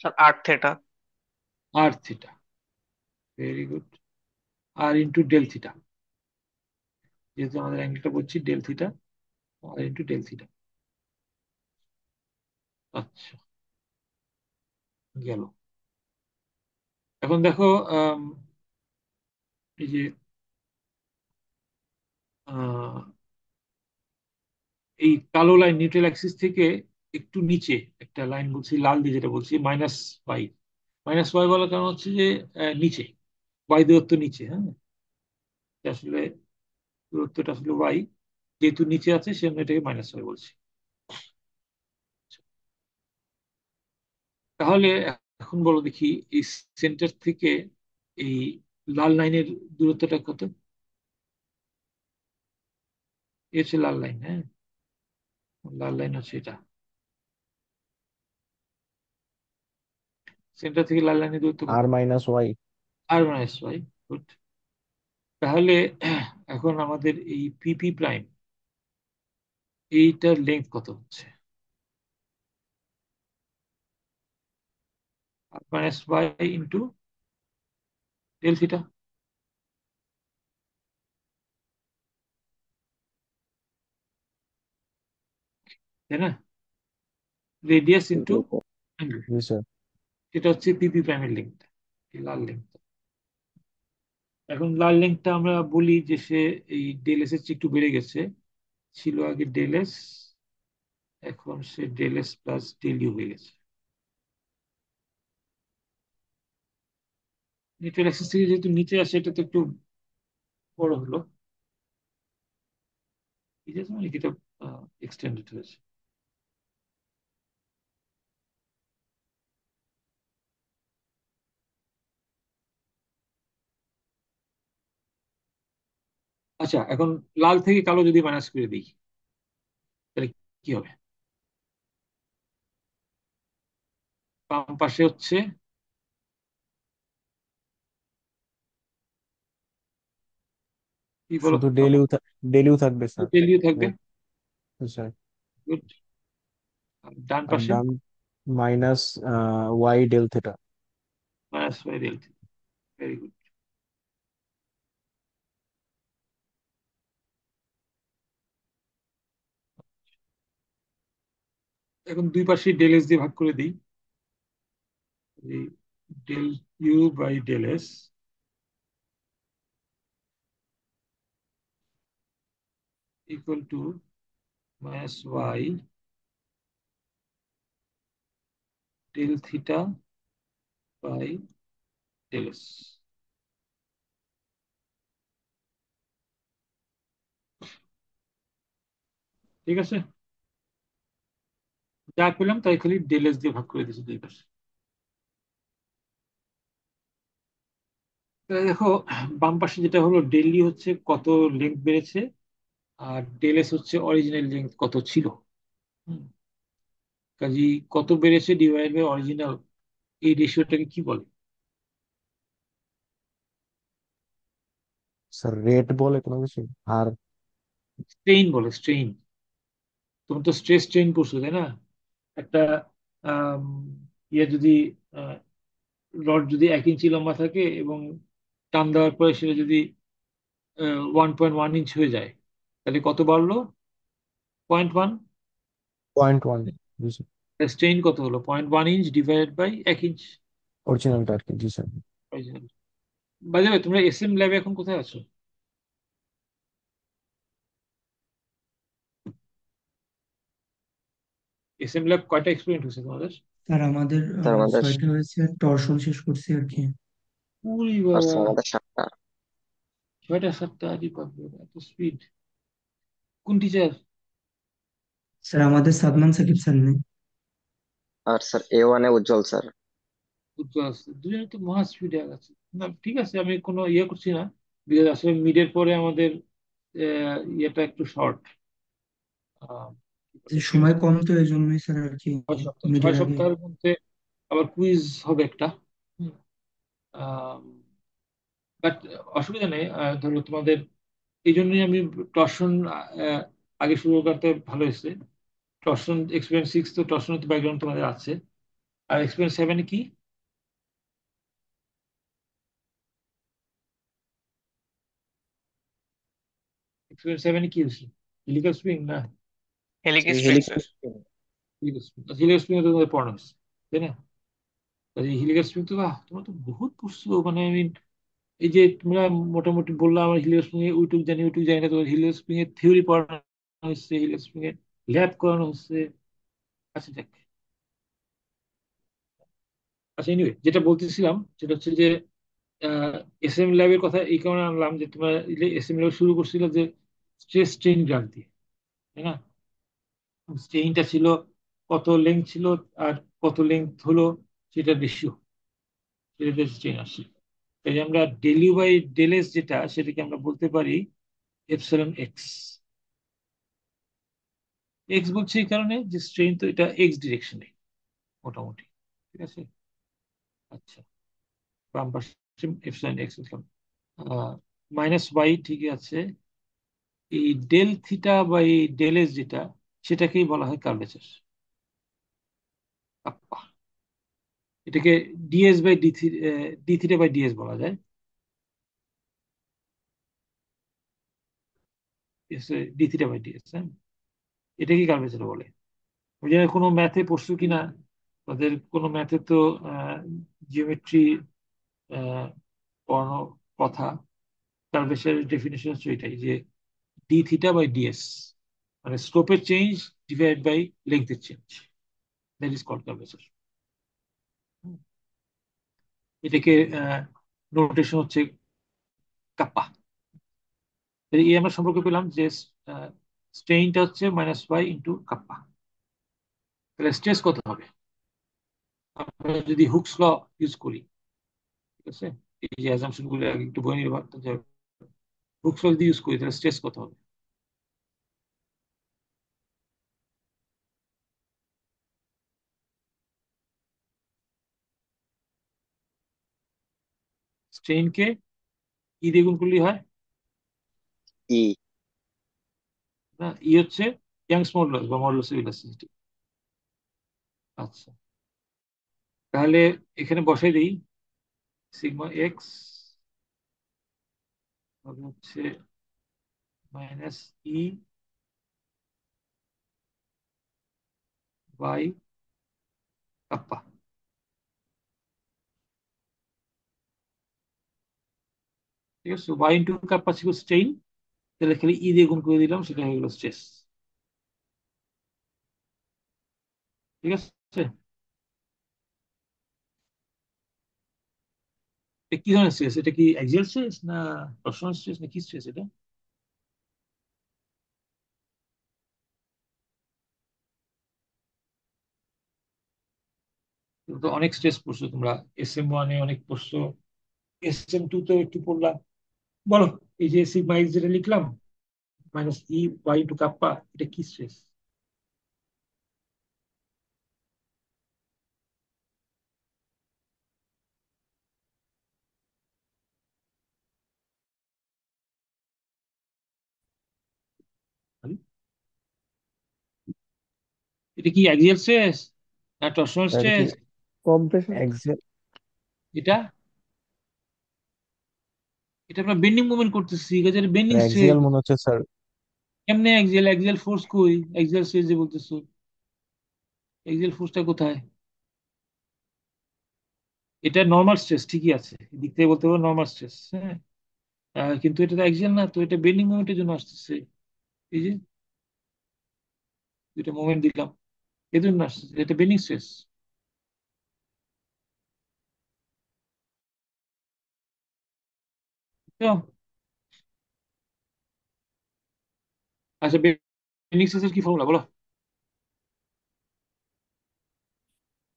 Sir 8 theta. R theta, very good. আর ইন্টু ডেল থিটা, যেহেতু আমাদের অ্যাঙ্গেলটা বলছি del theta, r into del theta. আচ্ছা, গেল। এখন দেখো, আম, এই যে আহ, এই কালো লাইন নিউট্রাল অ্যাক্সিস থেকে একটু নিচে একটা লাইন বলছি, লাল দিয়ে যেটা বলছি মাইনাস ওয়াই। মাইনাস ওয়াই বলার কারণ হচ্ছে যে নিচে, ওয়াই দূরত্ব নিচে, হ্যাঁ। এটা আসলে দূরত্বটা আসলে ওয়াই, যেহেতু নিচে আছে সেজন্য এটাকে মাইনাস ওয়াই বলছি। তাহলে এখন বলো দেখি, এই সেন্টার থেকে এই লাল লাইনের দূরত্বটা কত? এ হচ্ছে লাল লাইন, হ্যাঁ। লাল লাইন হচ্ছে এটা, সেন্টার থেকে লাল লাইনের দূরত্ব কত? আর মাইনাস ওয়াই। আর মাইনাস ওয়াই, গুড। তাহলে এখন আমাদের এই পিপি প্রাইম, এইটার লেন্থ কত হচ্ছে? R minus y into del theta, তাই না? রেডিয়াস ইন্টু অ্যাঙ্গেল, জি স্যার। এটা হচ্ছে পিপি প্রাইমের লেন্থ, লাল লেন্থ। এখন লাল লেন্থটা আমরা বলি যে সে এই ডেল এস এর চেয়ে একটু বেড়ে গেছে, ছিল আগে ডেল এস, এখন সে del s plus del u হয়ে গেছে। নিউট্রাল অ্যাক্সিস থেকে যেহেতু নিচে আসে, এটা তো একটু বড় হলো, ঠিক আছে, মানে এটা এক্সটেন্ডেড হয়েছে। আচ্ছা, এখন লাল থেকে কালো যদি মাইনাস করে দিই, তাহলে কি হবে? বাম পাশে হচ্ছে কি বলো শুধু তো, বাম ডেলিউ থাকবে স্যার। ডেল ইউ থাকবে, স্যার। গুড। ডান আর পাশে ডান minus y del theta. Minus y del, very good. এখন দুই পাশে ডেল এস দিয়ে ভাগ করে দিই। এই del u by del s equal to minus y del theta by del s. ঠিক আছে, যা পেলাম তাই খালি ডেল এস দিয়ে ভাগ করে দিয়েছি দুই পাশে। তাহলে দেখো, বাম পাশে যেটা হলো ডেল ইউ হচ্ছে কত লেন্থ বেড়েছে, আর ডেল এস হচ্ছে অরিজিনাল লেন্থ কত ছিল। হুম, কাজী কত বেড়েছে ডিভাইড বাই অরিজিনাল, এই রেশিওটাকে কি বলে? স্যার রেট বলে কোনো কিছু আর? স্ট্রেইন বলে, স্ট্রেইন। তুমি তো স্ট্রেস স্ট্রেইন পড়ছো তাই না? একটা আম, ইয়ে যদি রড যদি 1 ইঞ্চি লম্বা থাকে এবং টান দেওয়ার পরে সেটা যদি 1.1 ইঞ্চ হয়ে যায়, তাহলে কত বাড়লো? 0.1। 0.1। জি স্যার। স্ট্রেইন কত হলো? 0.1 ইঞ্চ ডিভাইডেড বাই 1 ইঞ্চ অরিজিনালটা আর কি। জি sir. Original. By the way, তোমরা এস এম ল্যাবে এখন কোথায় আছো? এস এম ল্যাব কয়টা এক্সপেরিমেন্ট হয়েছে তোমাদের? স্যার আমাদের স্যার আমাদের 6টা হয়েছে, টরশন শেষ করছি আর কি। উরি আর বাবা, স্যার আমাদের 7টা। 6টা 7টা, আরে বাপরে, এত স্পিড! কোন টিচার? স্যার আমাদের সাদমান সাকিব স্যার নেই। আর স্যার A1 উজ্জ্বল স্যার। উজ্জ্বল আছে, দুজনে তো মহা স্পিডে আগাচ্ছে। না ঠিক আছে, আমি কোনো ইয়ে করছি না, বিকজ আসলে মিডের পরে আমাদের ইয়েটা একটু শর্ট। যে সময় কম তো এই জন্যই স্যার আর কি, 6 সপ্তাহ, ছয় মিডের আগে। সপ্তাহের মধ্যে আবার কুইজ হবে একটা। বাট অসুবিধা নেই, ধরো তোমাদের এই জন্যই আমি টর্শন আগে শুরু করতে ভালো হয়েছে। টর্শন এক্সপিরিয়েন্স 6, তো টর্শনের তো ব্যাকগ্রাউন্ড তোমাদের আছে। আর এক্সপিরিয়েন্স 7 কি? এক্সপিরিয়েন্স 7 কি হয়েছে? হিলিক্যাল স্প্রিং না? হেলিক স্প্রিং হেলিক্যাল। স্যার। হিলিক্যাল স্প্রিং তো তোমাদের পড়ানো হয়েছে তাই না? হিলিক্যাল স্প্রিং তো, বাহ, তোমরা তো বহুত পড়ছো, মানে আই মিন, এই যে তোমরা মোটামুটি বললাম আমার হিলিয়াস স্প্রিং এ ওইটুক জানি ওইটুক জানি না, তোমার হিলিয়াস স্প্রিং এর থিওরি পড়ানো হচ্ছে, হিলিয়াস স্প্রিং এর ল্যাব করানো হচ্ছে। আচ্ছা দেখ, আচ্ছা এনিওয়ে, যেটা বলতেছিলাম সেটা হচ্ছে যে এস এম ল্যাবের কথা এই কারণে আনলাম যে তোমরা এস এম ল্যাব শুরু করছিল যে স্ট্রেস স্ট্রেইন গ্রাফ দিয়ে, তাই না? স্ট্রেইনটা ছিল কত লেন্থ ছিল, আর কত লেন্থ হলো সেটা রেশিও, সেটা স্ট্রেইন আসছে। তাই যে আমরা del u by del s যেটা, সেটাকে আমরা বলতে পারি এপসাইলন এক্স। এক্স বলছে এই কারণে যে স্ট্রেন তো এটা এক্স ডিরেকশনে মোটামুটি। ঠিক আছে, আচ্ছা, বাম পাশে এপসাইলন এক্স লিখলাম। মাইনাস ওয়াই, ঠিক আছে। এই ডেল থিটা বা এই ডেল এস যেটা, সেটাকেই বলা হয় কার্ভেচার। আপ্পা, এটাকে ds by d theta by ds বলা যায়। ডি থিটা বাই ডিএস, হ্যাঁ, এটাকে কার্ভেচার বলে। ওই জন্য কোনো ম্যাথে পড়ছো কিনা, তাদের কোনো ম্যাথে তো জিওমেট্রি পড়ানো কথা, কার্ভেচার ডেফিনেশন হচ্ছে এটাই যে ডি থিটা বাই ডিএস, মানে স্লোপের চেঞ্জ ডিভাইড বাই লেংথের change, that is called curvature. এটাকে নোটেশন হচ্ছে কাপ্পা। এই আমরা সম্পর্ক পেলাম যে স্ট্রেইনটা হচ্ছে মাইনাস ওয়াই ইন্টু কাপ্পা। তাহলে স্ট্রেস কত হবে আমরা যদি হুকস ল ইউজ করি? ঠিক আছে, এই যে অ্যাজাম্পশন গুলো আগে একটু বই নির্ভর, হুকস ল যদি ইউজ করি তাহলে স্ট্রেস কত হবে? স্ট্রেইনকে ই দিয়ে গুণ করলেই হয় ই। না, ই হচ্ছে ইয়াংস মডুলাস বা মডুলাস অফ ইলাস্টিসিটি। আচ্ছা, তাহলে এখানে বসাই দিই সিগমা এক্স হচ্ছে মাইনাস ই বাই কাপ্পা। ঠিক আছে, ওয়াই ইন্টু কাপ্পা ছিল স্ট্রেইন, তাহলে খালি ই দিয়ে গুণ করে দিলাম, সেটা হয়ে গেল স্ট্রেস। ঠিক আছে, এটা কি ধরনের স্ট্রেস? এটা কি অ্যাক্সিয়াল স্ট্রেস না টরশনাল স্ট্রেস না কি স্ট্রেস এটা? তুমি তো অনেক স্ট্রেস পড়ছো তোমরা, SM1-এ অনেক পড়ছো, SM2 তো একটু পড়লাম। বলো, এই যে সিগমা এক্স যেটা লিখলাম, minus E y into kappa, এটা কি স্ট্রেস? এটা কি অ্যাক্সিয়াল স্ট্রেস না টরশনাল আর কি স্ট্রেস? কম্প্রেশন। এক্সাক্ট এটা এটা আমরা বেন্ডিং মুভমেন্ট করতেছি, এটা বেন্ডিং স্ট্রেস। অ্যাক্সিয়াল মনে হচ্ছে স্যার। কেমনে অ্যাক্সিয়াল? অ্যাক্সিয়াল ফোর্স কই? অ্যাক্সিয়াল স্ট্রেস যে বলতেছো, অ্যাক্সিয়াল ফোর্সটা কোথায়? এটা নর্মাল স্ট্রেস ঠিকই আছে, এদিক থেকে বলতে পারো নর্মাল স্ট্রেস, হ্যাঁ। কিন্তু এটা তো অ্যাক্সিয়াল না, তো এটা বেন্ডিং মুভমেন্টের জন্য আসতেছে। এই যে দুইটা মুভমেন্ট দিলাম, এর জন্য আসতেছে, এটা বেন্ডিং স্ট্রেস। আচ্ছা, বেন্ডিং স্ট্রেসের কি ফর্মুলা বলো?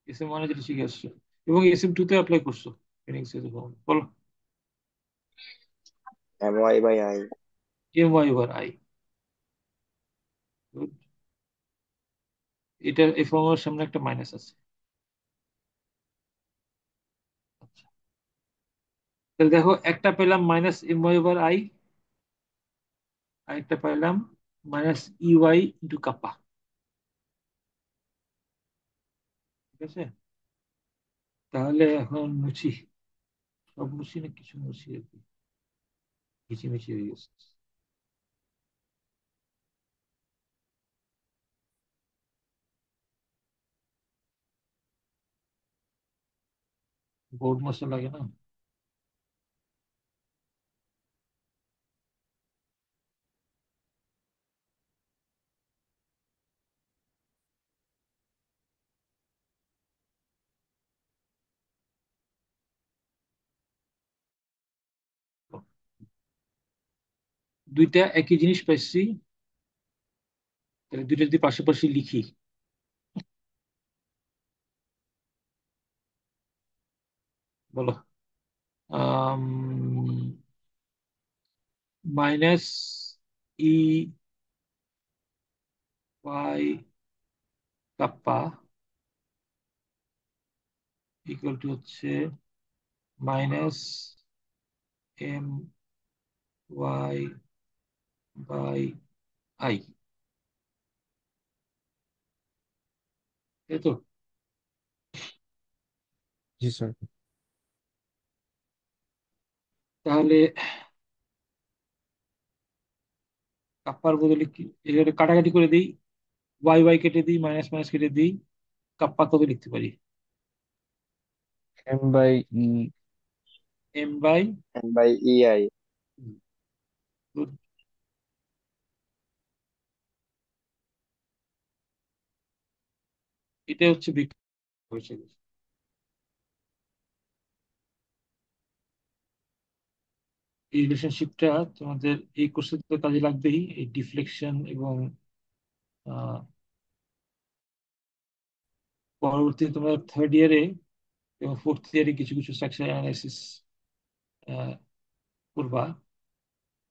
SM1 যেটা শিখে আসছো এবং SM2 তে অ্যাপ্লাই করছো, বেন্ডিং স্ট্রেসের ফর্মুলা বলো। Y by I. MY/I। এটা এই ফর্মুলার সামনে একটা মাইনাস আছে। আচ্ছা, তাহলে দেখো, একটা পেলাম -MY/I, আর একটা পেলাম -EY/কাপ্পা। ঠিক আছে, তাহলে এখন মুছি, সব মুছি না কিছু মুছি আর কি, মিছিমিছি হয়ে গেছে। বোর্ড মশা লাগে না? দুইটা একই জিনিস পাইছি, তাহলে দুইটা যদি পাশাপাশি লিখি, বলো। Minus E y kappa equal to হচ্ছে -MY/I, তাই তো? জি স্যার। তাহলে কাপ্পার বদলে কি, এটা কাটাকাটি করে দিই, ওয়াই ওয়াই কেটে দিই, মাইনাস মাইনাস কেটে দিই, কাপ্পা কত লিখতে পারি? M/E। M/, M by E I. এটা হচ্ছে বিষয়। এই রিলেশনশিপটা তোমাদের এই কোর্সে তো কাজে লাগবেই, এই ডিফ্লেকশন এবং আহ, পরবর্তী তোমরা থার্ড ইয়ারে এবং ফোর্থ ইয়ারে কিছু কিছু স্ট্রাকচার অ্যানালাইসিস করবা।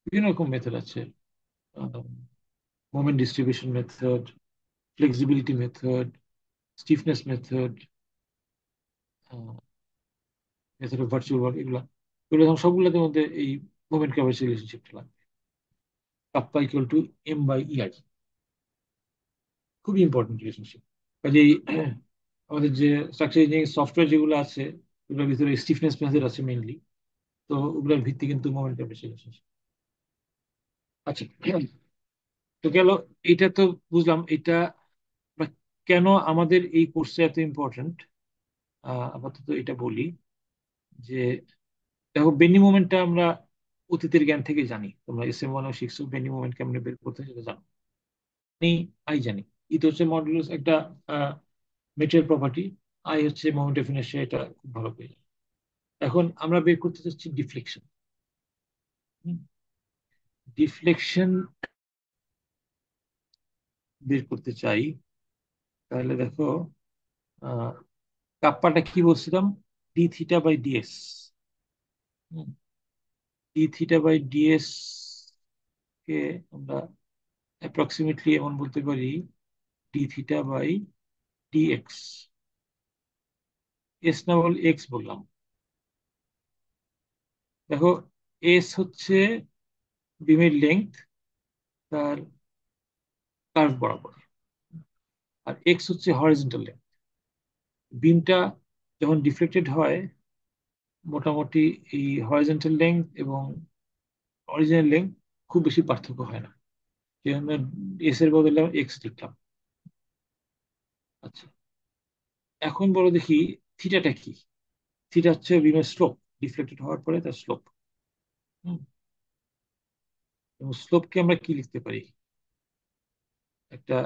বিভিন্ন রকম মেথড আছে, moment distribution method, flexibility method, stiffness method, method of virtual work, এগুলা এগুলো এখন সবগুলোতে মধ্যে এই মোমেন্ট ক্যাপাসিটি রিলেশনশিপটা লাগবে। কাপ্পা ইকুয়াল টু M/EI, খুবই ইম্পর্টেন্ট রিলেশনশিপ। কাজেই আমাদের যে স্ট্রাকচার ইঞ্জিনিয়ারিং সফটওয়্যার যেগুলো আছে, ওগুলোর ভিতরে স্টিফনেস মেথড আছে মেইনলি, তো ওগুলোর ভিত্তি কিন্তু মোমেন্ট ক্যাপাসিটি রিলেশনশিপ। আচ্ছা, তো গেল, এটা তো বুঝলাম, এটা আমরা কেন আমাদের এই কোর্সে এত ইম্পর্টেন্ট আপাতত এটা বলি যে দেখো বেন্ডি মোমেন্টটা আমরা অতীতের জ্ঞান থেকে জানি, তোমরা SM1 শিখছো বেন্ডি মোমেন্ট কেমনে বের করতে হয় সেটা জানো। আই জানি ই তো হচ্ছে মডুলাস একটা মেটেরিয়াল প্রপার্টি, আই হচ্ছে মোমেন্ট অফ ইনার্শিয়া, এটা খুব ভালো পেয়ে যায়। এখন আমরা বের করতে চাচ্ছি ডিফ্লেকশন। ডিফ্লেকশন বের করতে চাই, তাহলে দেখো কাপ্পাটা কি বলছিলাম, d θ/ds। d θ/ds কে আমরা অ্যাপ্রক্সিমেটলি এমন বলতে পারি d θ/dx। এস না বল এক্স বললাম। দেখো এস হচ্ছে বিমের লেংথ তার কার্ভ বরাবর, আর এক্স হচ্ছে হরিজন্টাল লেংথ। বিমটা যখন ডিফ্লেক্টেড হয় মোটামুটি এই হরিজন্টাল লেংথ এবং অরিজিনাল লেংথ খুব বেশি পার্থক্য হয় না, সেই জন্য এস এর বদলে এক্স লিখলাম। আচ্ছা, এখন বলো দেখি থিটাটা কি। থিটা হচ্ছে বিমের স্লোপ, ডিফ্লেক্টেড হওয়ার পরে তার স্লোপ। এবং স্লোপকে আমরা কি লিখতে পারি, একটা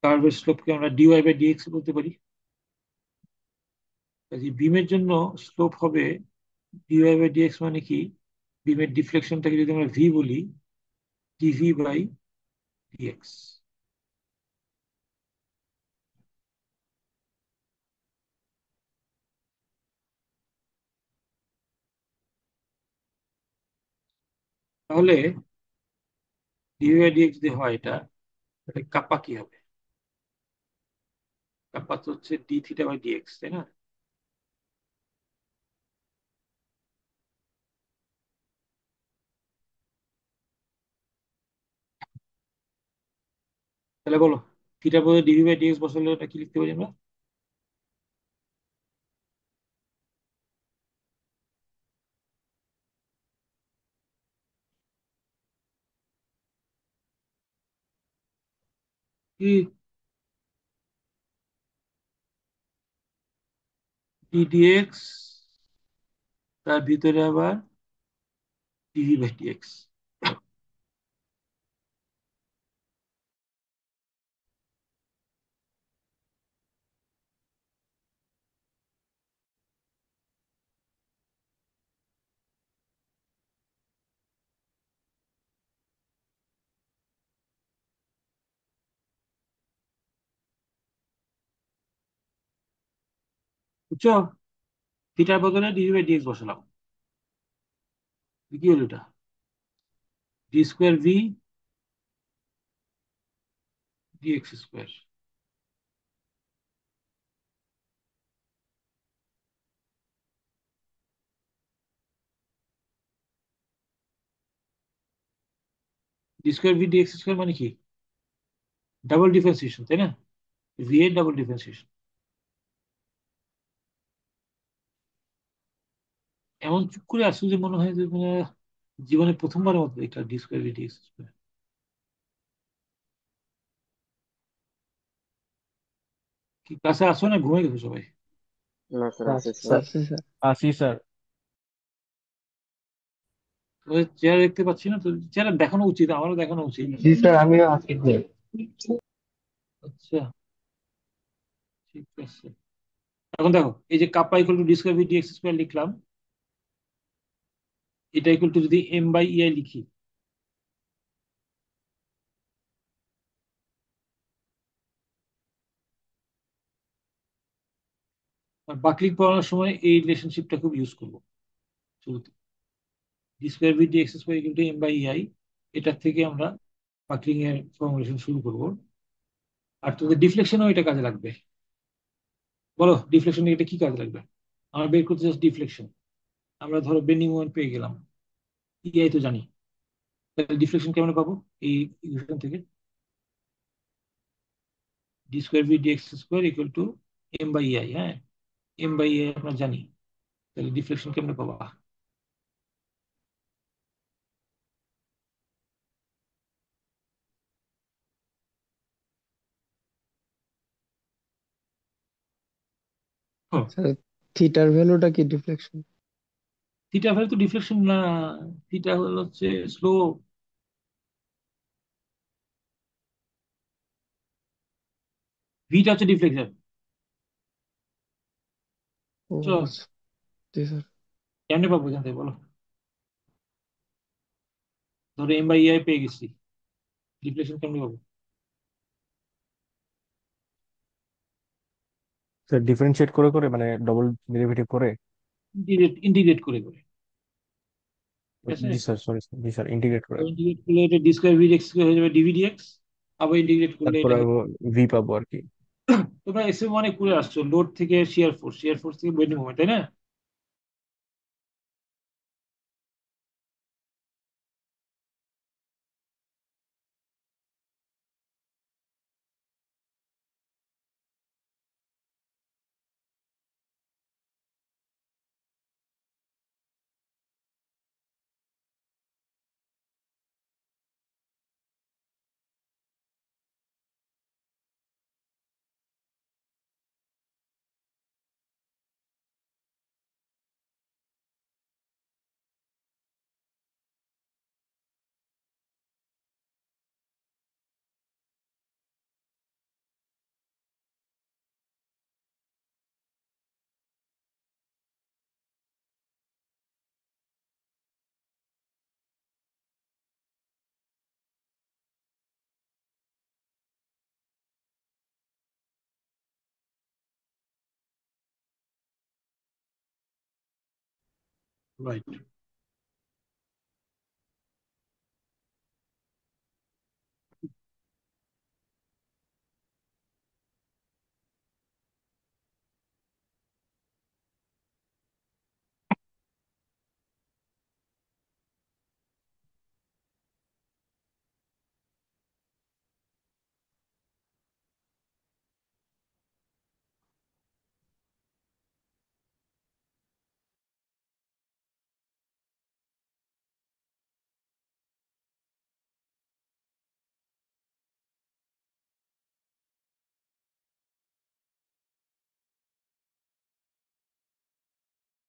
কার্ভের স্লোপকে আমরা dy/dx বলতে পারি। কাজে বিমের জন্য স্লোপ হবে dy/dx, মানে কি বিমের ডিফ্লেকশনটাকে যদি আমরা ভি বলি dv/dx। তাহলে dv/dx যদি হয় এটা, তাহলে কাপ্পা কি হবে? কাপ্পা তো হচ্ছে d θ/dx, তাই না? তাহলে বলো থিটা বলে dv/dx বসালে এটা কি লিখতে পারি আমরা? কি ddx, তার ভিতরে আবার dv/dx। বুঝছো? থিটার বদলে dv/dx বসালাম, কি হলো এটা? d²v dx²। d²v dx² মানে কি? ডাবল ডিফারেন্সিয়েশন, তাই না? ভি এর ডাবল ডিফারেন্সিয়েশন। এমন চুপ করে আসলে যে মনে হয় যে মানে জীবনে প্রথমবারের মতো এটা d²v dx²। কি ক্লাসে আসো না ঘুমিয়ে গেছো সবাই? না স্যার, আছে স্যার। স্যার। আচ্ছা স্যার। আসি স্যার। চেহারা দেখতে পাচ্ছি না তো, চেহারা দেখানো উচিত, আমারও দেখানো উচিত। জি স্যার, আমিও আছি স্যার। আচ্ছা, ঠিক আছে। এখন দেখো এই যে kappa equal two d²v dx² লিখলাম, এটা ইকুয়াল টু যদি m/ei লিখি, আর বাকলিক পড়ানোর সময় এই রিলেশনশিপটা খুব ইউজ করবো শুরুতে। d²v dx² equal to m/ei, এটার থেকে আমরা বাকলিং এর ফর্মুলেশন শুরু করব। আর তোদের ডিফ্লেকশনও এটা কাজে লাগবে। বলো ডিফ্লেকশন এটা কি কাজে লাগবে? আমরা বের করতে চাচ্ছি ডিফ্লেকশন। আমরা ধরো বেন্ডিং মোমেন্ট পেয়ে গেলাম, ইআই তো জানি, তাহলে ডিফ্লেকশন কেমন পাবো এই ইকুয়েশন থেকে? d²v dx² equal to m/ei। হ্যাঁ, m/ei আমরা জানি, তাহলে ডিফ্লেকশন কেমনে পাবা? স্যার থিটার ভ্যালুটা কি ডিফ্লেকশন? থিটা ভ্যালু তো ডিফ্লেকশন না, থিটা হচ্ছে স্লো, ভিটা হচ্ছে ডিফ্লেকশন। ও চলো, আচ্ছা, জি স্যার। কেমনে পাবো এখান থেকে বলো? ধরো এম বাই ইআই পেয়ে গেছি, ডিফ্লেকশন কেমনে পাবো? স্যার ডিফারেন্সিয়েট করে করে মানে ডবল ডেরিভেটিভ করে। ইন্টিগ্রেট করে করে, ঠিক আছে। জি স্যার, সরি জি স্যার, ইন্টিগ্রেট করে। ইন্টিগ্রেট করলে এটা ডি স্কোয়ার ভি এক্স হয়ে যাবে ডিভি ডিএক্স, আবার ইন্টিগ্রেট করলে তারপর এটা আমি ভি পাবো আর কি। তোমরা এসএম অনেক করে আসছো, লোড থেকে শিয়ার ফোর্স, শিয়ার ফোর্স থেকে বেন্ডিং মোমেন্ট, তাই না? রাইট।